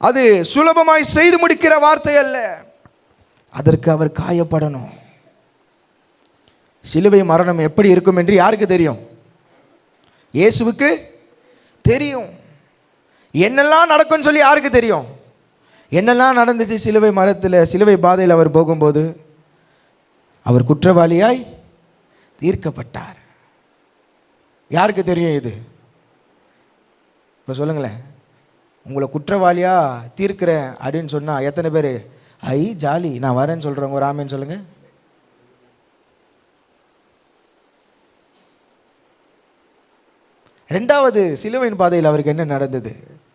அது சுலபமாய் செய்து முடிக்கிற வார்த்தை அல்ல. அதற்கு அவர் காயப்படணும். சிலுவை மரணம் எப்படி இருக்கும் என்று யாருக்கு தெரியும்? இயேசுவுக்கு தெரியும். என்னெல்லாம் நடக்கும்னு சொல்லி யாருக்கு தெரியும்? என்னெல்லாம் நடந்துச்சு சிலுவை மரத்தில், சிலுவை பாதையில் அவர் போகும்போது அவர் குற்றவாளியாய் தீர்க்கப்பட்டார். யாருக்கு தெரியும் இது? இப்போ சொல்லுங்களேன், உங்களை குற்றவாளியாக தீர்க்கிறேன் அப்படின்னு சொன்னால் எத்தனை பேர் ஐ ஜாலி நான் வரேன்னு சொல்கிறவங்க ஒரு ஆமேன்னு சொல்லுங்கள். ரெண்டாவது, சிலுவையின் பாதையில் அவருக்கு என்ன நடந்தது?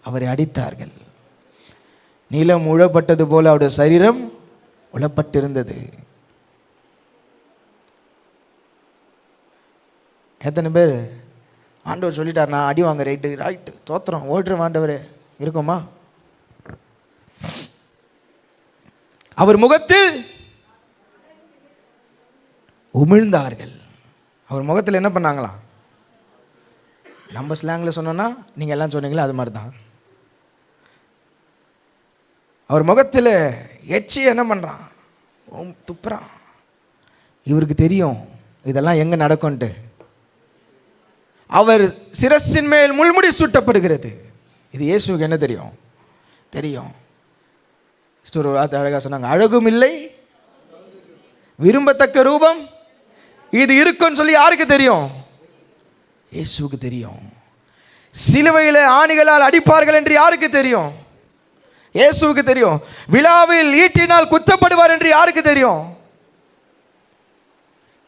அவரை அடித்தார்கள். நிலம் உழப்பட்டது போல அவருடைய சரீரம் உழப்பட்டிருந்தது. எத்தனை பேர் ஆண்டவர் சொல்லிட்டார் நான் அடி வாங்க, ரைட்டு தோத்திரம் ஓட்டுற ஆண்டவர் இருக்குமா? அவர் முகத்தில் உமிழ்ந்தார்கள். அவர் முகத்தில் என்ன பண்ணாங்களாம்? நம்ம ஸ்லாங்கில் சொன்னோன்னா நீங்கள் எல்லாம் சொன்னீங்களே அது மாதிரி தான். அவர் முகத்தில் எச்சி என்ன பண்ணுறான்? துப்புறான். இவருக்கு தெரியும் இதெல்லாம் எங்கே நடக்கும்ன்ட்டு. அவர் சிரசின் மேல் முள்முடி சூட்டப்படுகிறது. இது இயேசுவுக்கு என்ன தெரியும்? தெரியும். ஒரு வார்த்தை அழகாக சொன்னாங்க, அழகும் இல்லை விரும்பத்தக்க ரூபம் இது இருக்குன்னு சொல்லி யாருக்கு தெரியும்? இயேசுவுக்கு தெரியும். சிலுவையில் ஆணிகளால் அடிப்பார்கள் என்று யாருக்கு தெரியும்? இயேசுவுக்கு தெரியும். விழாவில் ஈட்டினால் குத்தப்படுவார் என்று யாருக்கு தெரியும்?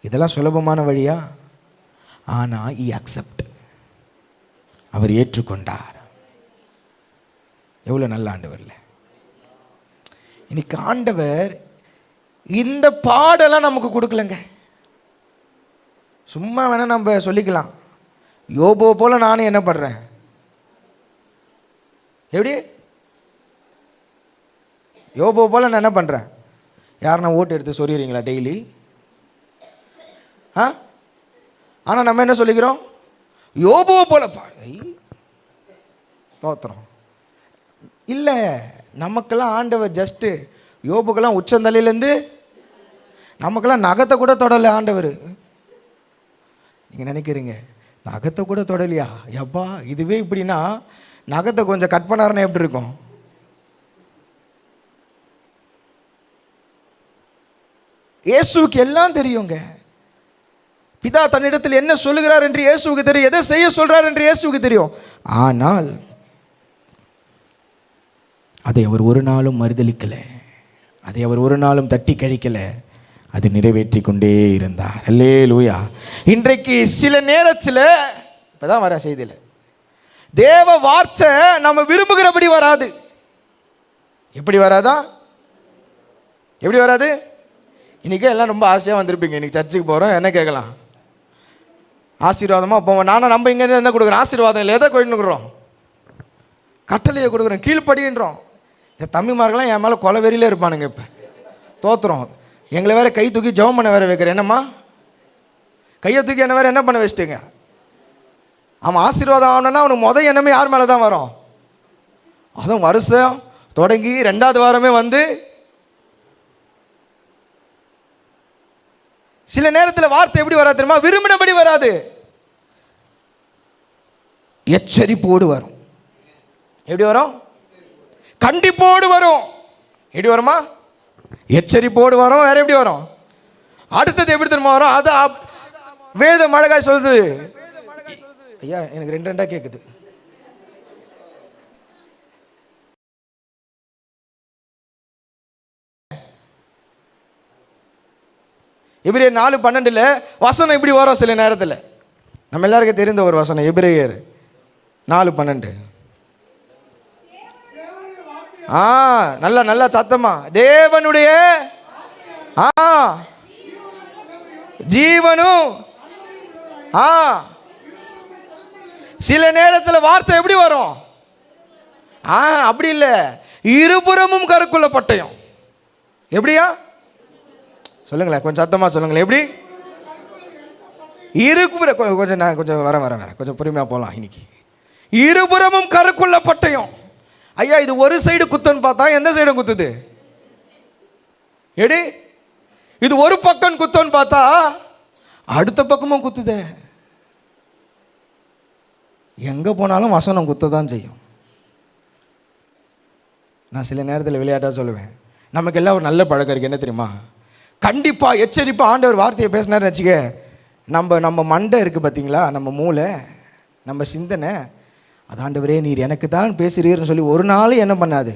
இதெல்லாம் சுலபமான வழியா? ஆனால் he accept, அவர் ஏற்றுக்கொண்டார். எவ்வளோ நல்ல ஆண்டவர்ல. இன்னைக்கு ஆண்டவர் இந்த பாடெல்லாம் நமக்கு கொடுக்கலங்க. சும்மா வேணா நம்ம சொல்லிக்கலாம், யோபோ போல நானும் என்ன பண்றேன்? எப்படி யோபோ போல நான் என்ன பண்றேன்? யாருன்னா ஓட்டு எடுத்து சொல்லிடுறீங்களா டெய்லி? ஆனால் நம்ம என்ன சொல்லிக்கிறோம்? யோபோ போல பாடு தோத்திரம் இல்லை. நமக்கெல்லாம் ஆண்டவர் ஜஸ்ட்டு யோபுக்கெல்லாம் உச்சந்தலையிலேருந்து நமக்கெல்லாம் நகத்தை கூட தொடலை ஆண்டவர். நீங்கள் நினைக்கிறீங்க நகத்தை கூட தொடலையா? எப்பா இதுவே இப்படின்னா நகத்தை கொஞ்சம் கட் பண்ணாருன்னா எப்படி இருக்கும்? இயேசுவுக்கு எல்லாம் தெரியுங்க. பிதா தன்னிடத்தில் என்ன சொல்லுகிறார் என்று இயேசுவுக்கு தெரியும். எதை செய்ய சொல்றார் என்று இயேசுவுக்கு தெரியும். ஆனால் அதை அவர் ஒரு நாளும் மறுதலிக்கலை, அதை அவர் ஒரு நாளும் தட்டி கழிக்கலை. அதை நிறைவேற்றி கொண்டே இருந்தார். அல்லேலூயா. இன்றைக்கு சில நேரத்தில் இப்போதான் வர செய்தியில் தேவ வார்த்தை நம்ம விரும்புகிறபடி வராது. எப்படி வராதா? எப்படி வராது? இன்றைக்கி எல்லாம் ரொம்ப ஆசையாக வந்திருப்பீங்க. இன்றைக்கி சர்ச்சுக்கு போகிறோம், என்ன கேட்கலாம்? ஆசீர்வாதமாக போவோம். நானும் நம்ம இங்கேருந்து என்ன கொடுக்குறோம்? ஆசீர்வாதம் இல்லை, எதை கொடுக்குறோம்? கட்டளையை கொடுக்குறோம், கீழ்ப்படின்றோம். இந்த தம்பிமார்கள்லாம் என் மேலே கொலவெறியிலே இருப்பானுங்க. இப்போ தோத்துறோம். எங்களை வேறு கை தூக்கி ஜெபம் பண்ண வேறு வைக்கிறேன். என்னம்மா கையை தூக்கி என்ன வேறு என்ன பண்ண வச்சிட்டீங்க? அவன் ஆசீர்வாதம் ஆகணும்னா அவனுக்கு முதல் எண்ணமே யார் மேலே தான் வரும்? அதுவும் வருஷம் தொடங்கி 2வது வாரமே வந்து சில நேரத்தில் வார்த்தை எப்படி வராது தெரியுமா? விரும்பினபடி வராது, எச்சரிப்போடு வரும். எப்படி வரும்? கண்டிப்போடு வரும். எப்படி வருமா? எச்சரிப்போடு வரும். வேற எப்படி வரும்? அடுத்தது எப்படி தெரியுமா வரும்? அது வேதம் அழகாய் சொல்லுது. ஐயா எனக்கு 2 கேட்குது. எபிரேயர் 4:12 வசனம் இப்படி வரும். சில நேரத்தில் நம்ம எல்லாருக்கும் தெரிந்த ஒரு வசனம், எபிரேயர் 4:12. நல்லா நல்லா சத்தமா, தேவனுடைய ஜீவனும் சில நேரத்தில் வார்த்தை எப்படி வரும்? அப்படி இல்லை, இருபுறமும் கருக்குள்ள பட்டயம். எப்படியா சொல்லுங்களேன், கொஞ்சம் சத்தமா சொல்லுங்களேன். எப்படி கொஞ்சம் நான் கொஞ்சம் வரேன் கொஞ்சம் பொறுமையா போகலாம். இன்னைக்கு இருபுறமும் கருக்குள்ள பட்டயம். ஐயா, இது ஒரு சைடு குத்துன்னு பார்த்தா எந்த சைடும் குத்துது? எடி இது ஒரு பக்கம் குத்தோன்னு பார்த்தா அடுத்த பக்கமும் குத்துதே. எங்க போனாலும் வசனம் குத்ததான் செய்யும். நான் சில நேரத்தில் விளையாட்டா சொல்லுவேன், நமக்கு எல்லாம் ஒரு நல்ல பழக்கம் இருக்கு. என்ன தெரியுமா? கண்டிப்பா எச்சரிப்பா ஆண்டவர் வார்த்தையை பேசினார்னு வச்சுக்க, நம்ம மண்டை இருக்கு பார்த்தீங்களா, நம்ம மூளை, நம்ம சிந்தனை, அது ஆண்டவரே நீர் எனக்கு தான் பேசுறீர்னு சொல்லி ஒரு நாள் என்ன பண்ணாது,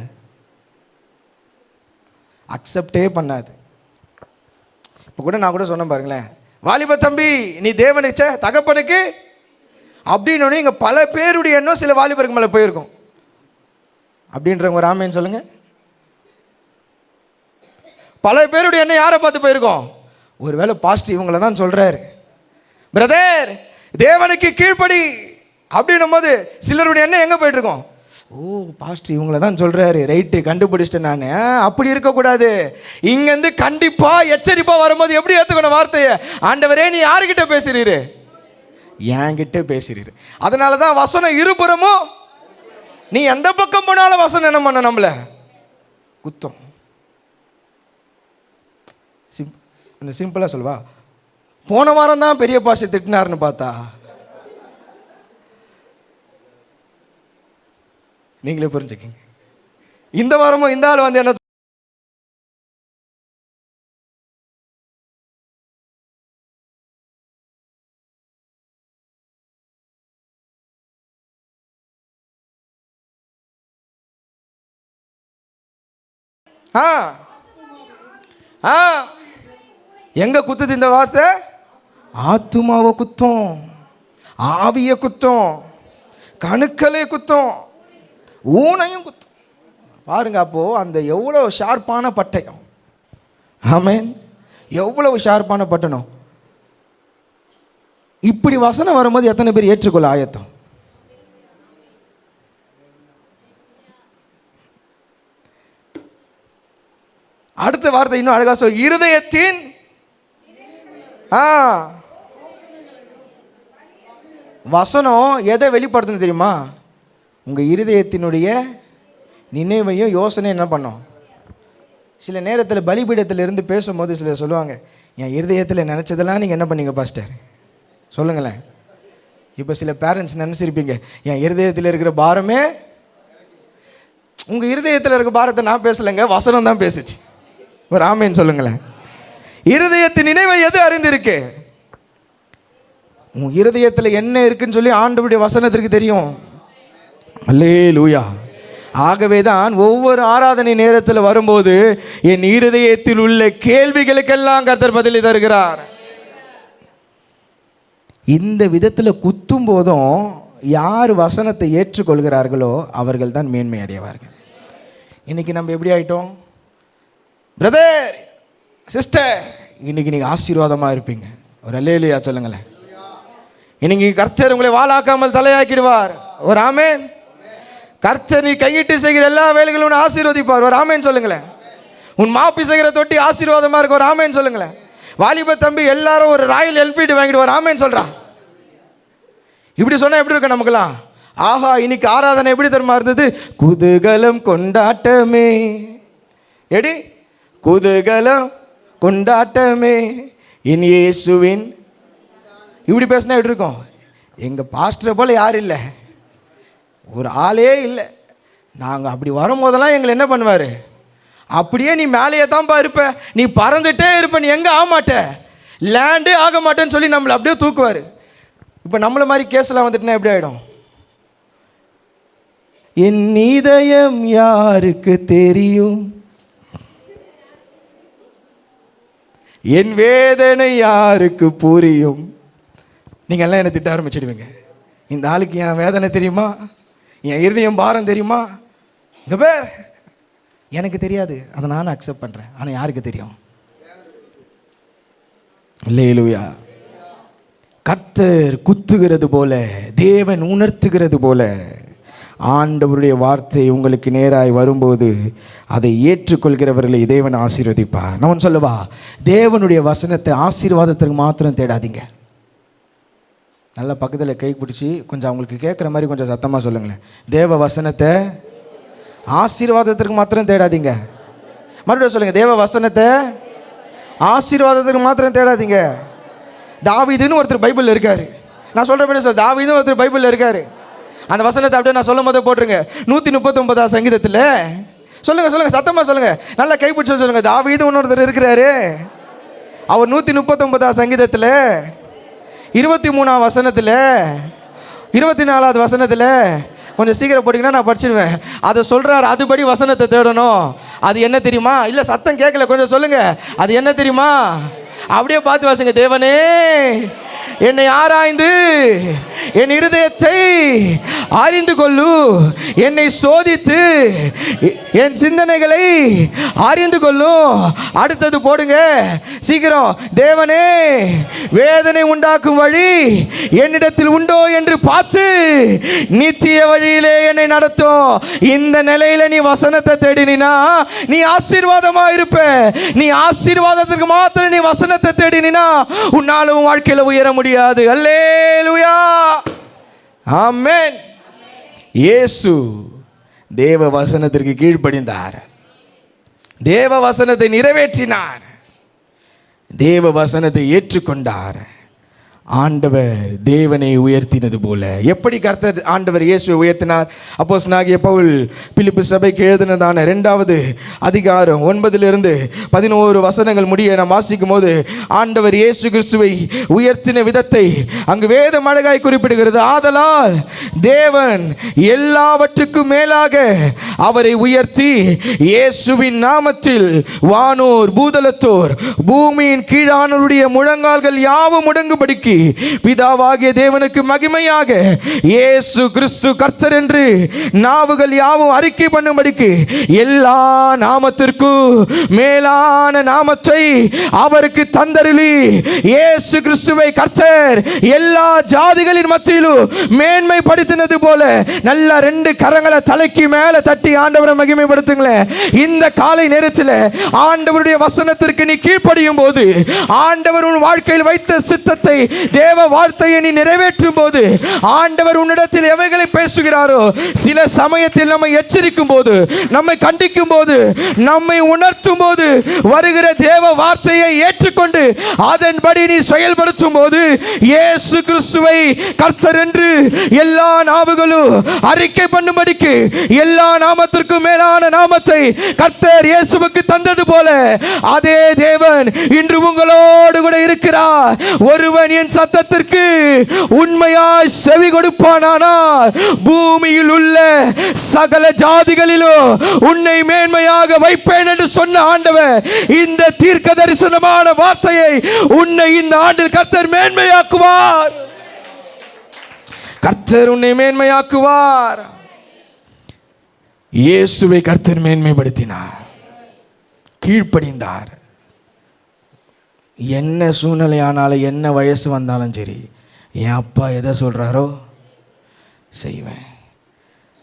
அக்செப்டே பண்ணாது. இப்போ கூட நான் கூட சொன்னேன் பாருங்களேன், வாலிப தம்பி நீ தேவனுச்ச தகப்பனுக்கு அப்படின்னு இங்கே பல பேருடைய எண்ணம் சில வாலிபருக்கு மேலே போயிருக்கும். அப்படின்றவங்க ஒரு ஆமேன்னு சொல்லுங்க. பல பேருடைய எண்ணம் யாரை பார்த்து போயிருக்கோம்? ஒருவேளை பாஸ்ட் இவங்களை தான் சொல்றாரு, பிரதர் தேவனுக்கு கீழ்ப்படி அப்படின்னும் போது சிலருடைய எண்ணம் எங்கே போயிட்டு இருக்கோம்? ஓ பாஸ்ட் இவங்களை தான் சொல்றாரு, ரைட்டு கண்டுபிடிச்சிட்டேன் நான். அப்படி இருக்கக்கூடாது. இங்கேருந்து கண்டிப்பா எச்சரிப்பா வரும்போது எப்படி ஏற்றுக்கணும் வார்த்தையை? ஆண்டவரே நீ யாருக்கிட்ட பேசுறீரு? என்கிட்ட பேசுறீரு. அதனால தான் வசனம் இருபுறமும், நீ எந்த பக்கம் போனாலும் வசனம் என்ன பண்ண நம்மள குத்தம். சிம்பிளா சொல்வா, போன வாரம் தான் பெரிய பாஸ்டர் திட்டினார்னு பார்த்தா நீங்களே புரிஞ்சுக்கிங்க. இந்த வாரமும் இந்த ஆள் வந்து என்ன எங்க குத்துது இந்த வார்த்தை? ஆத்துமாவை குத்தம், ஆவிய குத்தம், கணுக்களே குத்தம், ஊனையும் குத்தம். பாருங்க அப்போ அந்த எவ்வளவு ஷார்ப்பான பட்டயம். ஆமென், எவ்வளவு ஷார்ப்பான பட்டணம். இப்படி வசனம் வரும்போது எத்தனை பேர் ஏற்றுக்கொள்ள ஆயத்தம்? அடுத்த வார்த்தை இன்னும் அழகா சொல், இருதயத்தின் வசனம் எதை வெளிப்படுத்துன்னு தெரியுமா? உங்க இருதயத்தினுடைய நினைவையும் யோசனை என்ன பண்ணும்? சில நேரத்தில் பலிபீடத்தில் இருந்து பேசும்போது சிலர் சொல்லுவாங்க, என் இருதயத்தில் நினைச்சதெல்லாம் நீங்க என்ன பண்ணீங்க பாஸ்டர் சொல்லுங்களேன். இப்போ சில பேரண்ட்ஸ் நினைச்சிருப்பீங்க, என் இருதயத்தில் இருக்கிற பாரமே, உங்க இருதயத்தில் இருக்கிற பாரத்தை நான் பேசலைங்க, வசனம் தான் பேசுச்சு. ஒரு ஆமேன்னு சொல்லுங்களேன். இருதயத்தின் நினைவை எது அறிந்திருக்கு? உன் இருதயத்தில் என்ன இருக்குன்னு சொல்லி ஆண்டவருடைய வசனத்திற்கு தெரியும். அல்லேலூயா. ஆகவே தான் ஒவ்வொரு ஆராதனை நேரத்தில் வரும்போது என் இருதயத்தில் உள்ள கேள்விகளுக்கெல்லாம் கர்த்தர் பதிலை தருகிறார். இந்த விதத்தில் குத்தும் போதும் யார் வசனத்தை ஏற்றுக்கொள்கிறார்களோ அவர்கள் தான் மேன்மை அடைவார்கள். இன்னைக்கு நம்ம எப்படி ஆயிட்டோம்? பிரதர் சிஸ்டர் இன்னைக்கு நீங்கள் ஆசீர்வாதமாக இருப்பீங்க. ஒரு அல்லேலூயா சொல்லுங்களேன். இன்னைக்கு கர்த்தர் உங்களை வாளாக்காமல் தலையாக்கிடுவார். ஒரு ஆமேன். கர்த்தர் நீ கையிட்டு செய்கிற எல்லா வேலைகளும் ஆசீர்வதிப்பார். ஒரு ஆமேன் சொல்லுங்களேன். உன் மாப்பி செய்கிற தொட்டி ஆசீர்வாதமாக இருக்கு. ஒரு ஆமேன் சொல்லுங்களேன். வாலிப தம்பி எல்லாரும் ஒரு ராயல் என்ஃபீல்டு வாங்கிட்டு ஒரு ஆமேன் சொல்றா. இப்படி சொன்னா எப்படி இருக்கு நமக்குலாம்? ஆஹா, இன்னைக்கு ஆராதனை எப்படி தெரியுமா இருந்தது? குதூகலம் கொண்டாட்டமே. எடி குதூகலம் கொண்டாட்டமே என் இயேசுவின். இப்படி பேசினா எப்படி இருக்கும்? எங்கள் பாஸ்டரை போல் யாரும் இல்லை, ஒரு ஆளே இல்லை. நாங்கள் அப்படி வரும்போதெல்லாம் எங்களை என்ன பண்ணுவார்? அப்படியே நீ மேலேயே தான்ப்பா இருப்ப, நீ பறந்துட்டே இருப்ப, நீ எங்கே ஆக மாட்ட, லேண்டே ஆக மாட்டேன்னு சொல்லி நம்மளை அப்படியே தூக்குவார். இப்போ நம்மளை மாதிரி கேஸ்லாம் வந்துட்டுனா எப்படி ஆகிடும்? என் இதயம் யாருக்கு தெரியும், என் வேதனை யாருக்கு புரியும். நீங்கள் எல்லாம் என்னை திட்ட ஆரம்பிச்சிடுவீங்க. இந்த ஆளுக்கு என் வேதனை தெரியுமா, என் இருதயம் பாரம் தெரியுமா? இந்த பேர் எனக்கு தெரியாது, அதை நானும் அக்செப்ட் பண்ணுறேன். ஆனால் யாருக்கு தெரியும்? அல்லேலூயா. கர்த்தர் உறுத்துகிறது போல, தேவன் உணர்த்துகிறது போல ஆண்டவருடைய வார்த்தை உங்களுக்கு நேராய் வரும்போது அதை ஏற்றுக்கொள்கிறவர்களை தேவன் ஆசீர்வதிப்பார். நான் சொல்லவா, தேவனுடைய வசனத்தை ஆசீர்வாதத்திற்கு மாத்திரம் தேடாதீங்க. நல்ல பக்கத்தில் கை பிடிச்சி கொஞ்சம் அவங்களுக்கு கேட்குற மாதிரி கொஞ்சம் சத்தமாக சொல்லுங்களேன். தேவ வசனத்தை ஆசீர்வாதத்திற்கு மாத்திரம் தேடாதீங்க. மறுபடியும் சொல்லுங்கள், தேவ வசனத்தை ஆசீர்வாதத்திற்கு மாத்திரம் தேடாதீங்க. தாவீதுன்னு ஒருத்தர் பைபிளில் இருக்காரு. நான் சொல்கிறபடி சொல்ல, தாவீதுன்னு ஒருத்தர் பைபிளில் இருக்காரு. அந்த வசனத்தை அப்படியே நான் சொல்லும் போதே போட்டுருங்க. 139 சங்கீதத்தில் சொல்லுங்கள் சத்தமாக சொல்லுங்கள், நல்லா கைப்பிடிச்சு சொல்லுங்கள். தாவீது ஒருத்தர் இருக்கிறாரு. அவர் 139 சங்கீதத்தில் 23 வசனத்தில் 24 வசனத்தில் கொஞ்சம் சீக்கிரம் போட்டிங்கன்னா நான் படிச்சிடுவேன். அதை சொல்கிறார், அதுபடி வசனத்தை தேடணும். அது என்ன தெரியுமா? இல்லை சத்தம் கேட்கல, கொஞ்சம் சொல்லுங்கள். அது என்ன தெரியுமா? அப்படியே பார்த்து வாசிங்க. தேவனே, என்னை ஆராய்ந்து என் இருதயத்தை அறிந்து கொள்ளு, என்னை சோதித்து என் சிந்தனைகளை அறிந்து கொள்ளும். அடுத்தது போடுங்க சீக்கிரம். தேவனே, வேதனை உண்டாக்கும் வழி என்னிடத்தில் உண்டோ என்று பார்த்து நித்திய வழியிலே என்னை நடத்தும். இந்த நிலையில நீ வசனத்தை தேடினா நீ ஆசீர்வாதமா இருப்ப. நீ ஆசீர்வாதத்திற்கு மாத்திரம் நீ வசனத்தை தேடினா உன்னால உன் வாழ்க்கையில உயர முடியாது. அல்லேலூயா, ஆமென். இயேசு தேவ வசனத்திற்கு கீழ்ப்படிந்தார், தேவ வசனத்தை நிறைவேற்றினார், தேவ வசனத்தை ஏற்றுக்கொண்டார். ஆண்டவர் தேவனை உயர்த்தினது போல எப்படி கர்த்தர் ஆண்டவர் இயேசுவை உயர்த்தினார்? அப்போஸ்தலனாகிய பவுல் பிலிப்பி சபைக்கு எழுதினதான 2வது அதிகாரம் 9 11 வசனங்கள் முடிய நாம் வாசிக்கும் போது ஆண்டவர் இயேசு கிறிஸ்துவை உயர்த்தின விதத்தை அங்கு வேதம் அழகாய் குறிப்பிடுகிறது. ஆதலால் தேவன் எல்லாவற்றுக்கும் மேலாக அவரை உயர்த்தி இயேசுவின் நாமத்தில் வானோர் பூதலத்தோர் பூமியின் கீழானோருடைய முழங்கால்கள் யாவும் முடங்கும்படிக்கு பிதாவாகிய தேவனுக்கு மகிமையாக இயேசு கிறிஸ்து கர்த்தர் என்று நாவுகள் யாவும் அறிக்கை பண்ணும்படிக்கு எல்லா நாமத்திற்கும் மேலான நாமத்தை அவருக்கு தந்தருளி இயேசு கிறிஸ்துவை கர்த்தர் எல்லா ஜாதிகளின் மத்தியிலும் மேன்மைப்படுத்தினது போல நல்ல 2 கரங்களை தலைக்கு மேல தட்டி ஆண்டவரை மகிமைப்படுத்துங்களேன். இந்த காலை நேரத்தில் ஆண்டவருடைய வசனத்திற்கு நீ கீழ்ப்படியும் போது, ஆண்டவர் உன் வாழ்க்கையில் வைத்த சித்தத்தை தேவ வார்த்தையை நீ நிறைவேற்றும் போது, ஆண்டவர் உன்னிடத்தில் எவைகளை பேசுகிறாரோ, சில சமயத்தில் நம்மை எச்சரிக்கும் போது, நம்மை கண்டிக்கும் போது, நம்மை உணர்த்தும் போது, வருகிற தேவ வார்த்தையை ஏற்றுக்கொண்டு அதன்படி நீ செயல்படுத்தும் போது இயேசு கிறிஸ்துவை கர்த்தர் என்று எல்லா நாவுகளும் அறிக்கை பண்ணும்படிக்கு எல்லா நாமத்திற்கும் மேலான நாமத்தை கர்த்தர் இயேசுவுக்கு தந்தது போல அதே தேவன் இன்று உங்களோடு கூட இருக்கிறார். ஒருவன் என் சத்தத்திற்கு உண்மையாய் செவி கொடுப்பானானால் பூமியில் உள்ள சகல ஜாதிகளிலும் உன்னை மேன்மையாக வைப்பேன் என்று சொன்ன ஆண்டவர் இந்த தீர்க்க தரிசனமான வார்த்தையை உன்னை இந்த ஆண்டில் கர்த்தர் மேன்மையாக்குவார். கர்த்தர் உன்னை மேன்மையாக்குவார். இயேசுவை கர்த்தர் மேன்மைப்படுத்தினார், கீழ்ப்படிந்தார். என்ன சூழ்நிலை ஆனாலும் என்ன வயசு வந்தாலும் சரி, என் அப்பா எதை சொல்கிறாரோ செய்வேன்.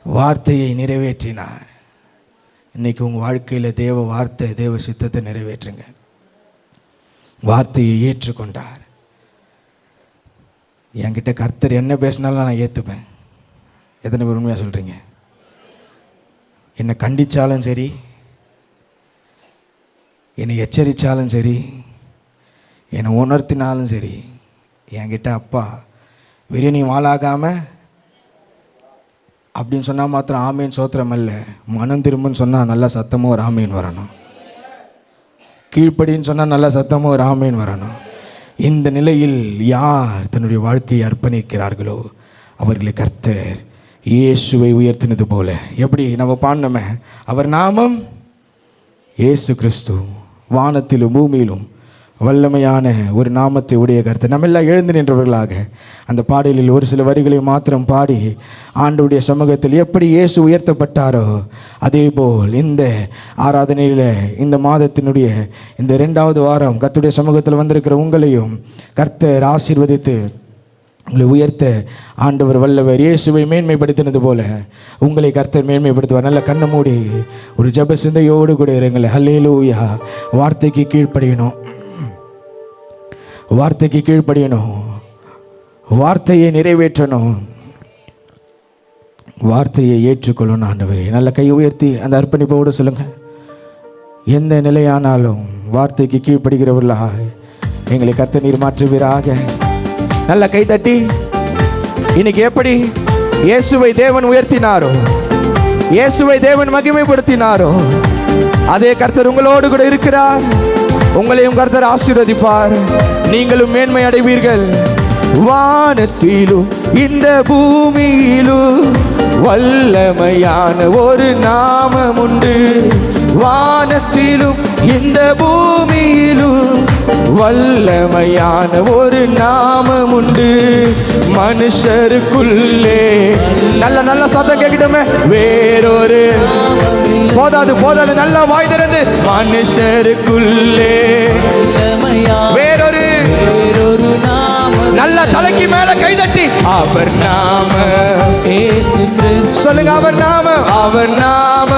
வார்த்தையை நிறைவேற்றினார். இன்னைக்கு உங்கள் வாழ்க்கையில் தேவ வார்த்தை, தேவ சித்தத்தை நிறைவேற்றுங்க. வார்த்தையை ஏற்றுக்கொண்டார். என்கிட்ட கர்த்தர் என்ன பேசினாலும் நான் ஏற்றுப்பேன். எத்தனை பேர் உண்மையாக சொல்கிறீங்க? என்னை கண்டித்தாலும் சரி, என்னை எச்சரித்தாலும் சரி, என்னை உணர்த்தினாலும் சரி, என்கிட்ட அப்பா வெறும் நீ வாழாகாமல் அப்படின்னு சொன்னால் மாத்திரம் ஆமீன் சோத்திரம் அல்ல, மனம் திரும்புன்னு சொன்னால் நல்ல சத்தமும் ஒரு ஆமீன் வரணும். கீழ்ப்படின்னு சொன்னால் நல்ல சத்தமும் ஒரு ஆமீன் வரணும். இந்த நிலையில் யார் தன்னுடைய வாழ்க்கையை அர்ப்பணிக்கிறார்களோ அவர்களை கர்த்தர் இயேசுவை உயர்த்தினது போல, எப்படி நம்ம பாடினோமே, அவர் நாமம் இயேசு கிறிஸ்து வானத்திலும் பூமியிலும் வல்லமையான ஒரு நாமத்தை உடைய கர்த்தர். நம்ம எல்லாம் எழுந்து நின்றவர்களாக அந்த பாடலில் ஒரு சில வரிகளை மாத்திரம் பாடி ஆண்டவருடைய சமூகத்தில் எப்படி இயேசு உயர்த்தப்பட்டாரோ அதே போல் இந்த ஆராதனையில் இந்த மாதத்தினுடைய இந்த 2வது வாரம் கர்த்தருடைய சமூகத்தில் வந்திருக்கிற உங்களையும் கர்த்தர் ஆசீர்வதித்து உங்களை உயர்த்த ஆண்டவர் வல்லவர். இயேசுவை மேன்மைப்படுத்தினது போல உங்களை கர்த்தர் மேன்மைப்படுத்துவார். நல்ல கண்ணை மூடி ஒரு ஜெப சிந்தையோடு கூட இருங்களேன். ஹல்லேலூயா. வார்த்தைக்கு கீழ்ப்படியணும், வார்த்தைக்கு கீழ்ப்படியணும், வார்த்தையை நிறைவேற்றணும், வார்த்தையை ஏற்றுக்கொள்ளணும். ஆண்டவரே, நல்ல கை உயர்த்தி அந்த அர்ப்பணிப்போடு சொல்லுங்கள். எந்த நிலையானாலும் வார்த்தைக்கு கீழ்ப்படுகிறவர்களா எங்களை கர்த்தர் நீர் மாற்றுவீராக. நல்ல கை தட்டி இன்னைக்கு எப்படி இயேசுவை தேவன் உயர்த்தினாரோ, இயேசுவை தேவன் மகிமைப்படுத்தினாரோ, அதே கர்த்தர் உங்களோடு கூட இருக்கிறார். உங்களையும் கர்த்தர் ஆசீர்வதிப்பார். நீங்களும் மேன்மை அடைவீர்கள். வானத்திலும் இந்த பூமியிலும் வல்லமையான ஒரு நாமம் உண்டு. வானத்திலும் இந்த பூமியிலும் வல்லமையான ஒரு நாமம் உண்டு. மனுஷருக்குள்ளே நல்ல நல்ல சத்தம் கேட்கிட்டோமே. வேறொரு போதாது நல்ல வாய் திறந்து மனுஷருக்குள்ளே வேறொரு நல்ல தலைக்கு மேல கைதட்டி அவர் நாம சொல்லுங்க. அவர் நாம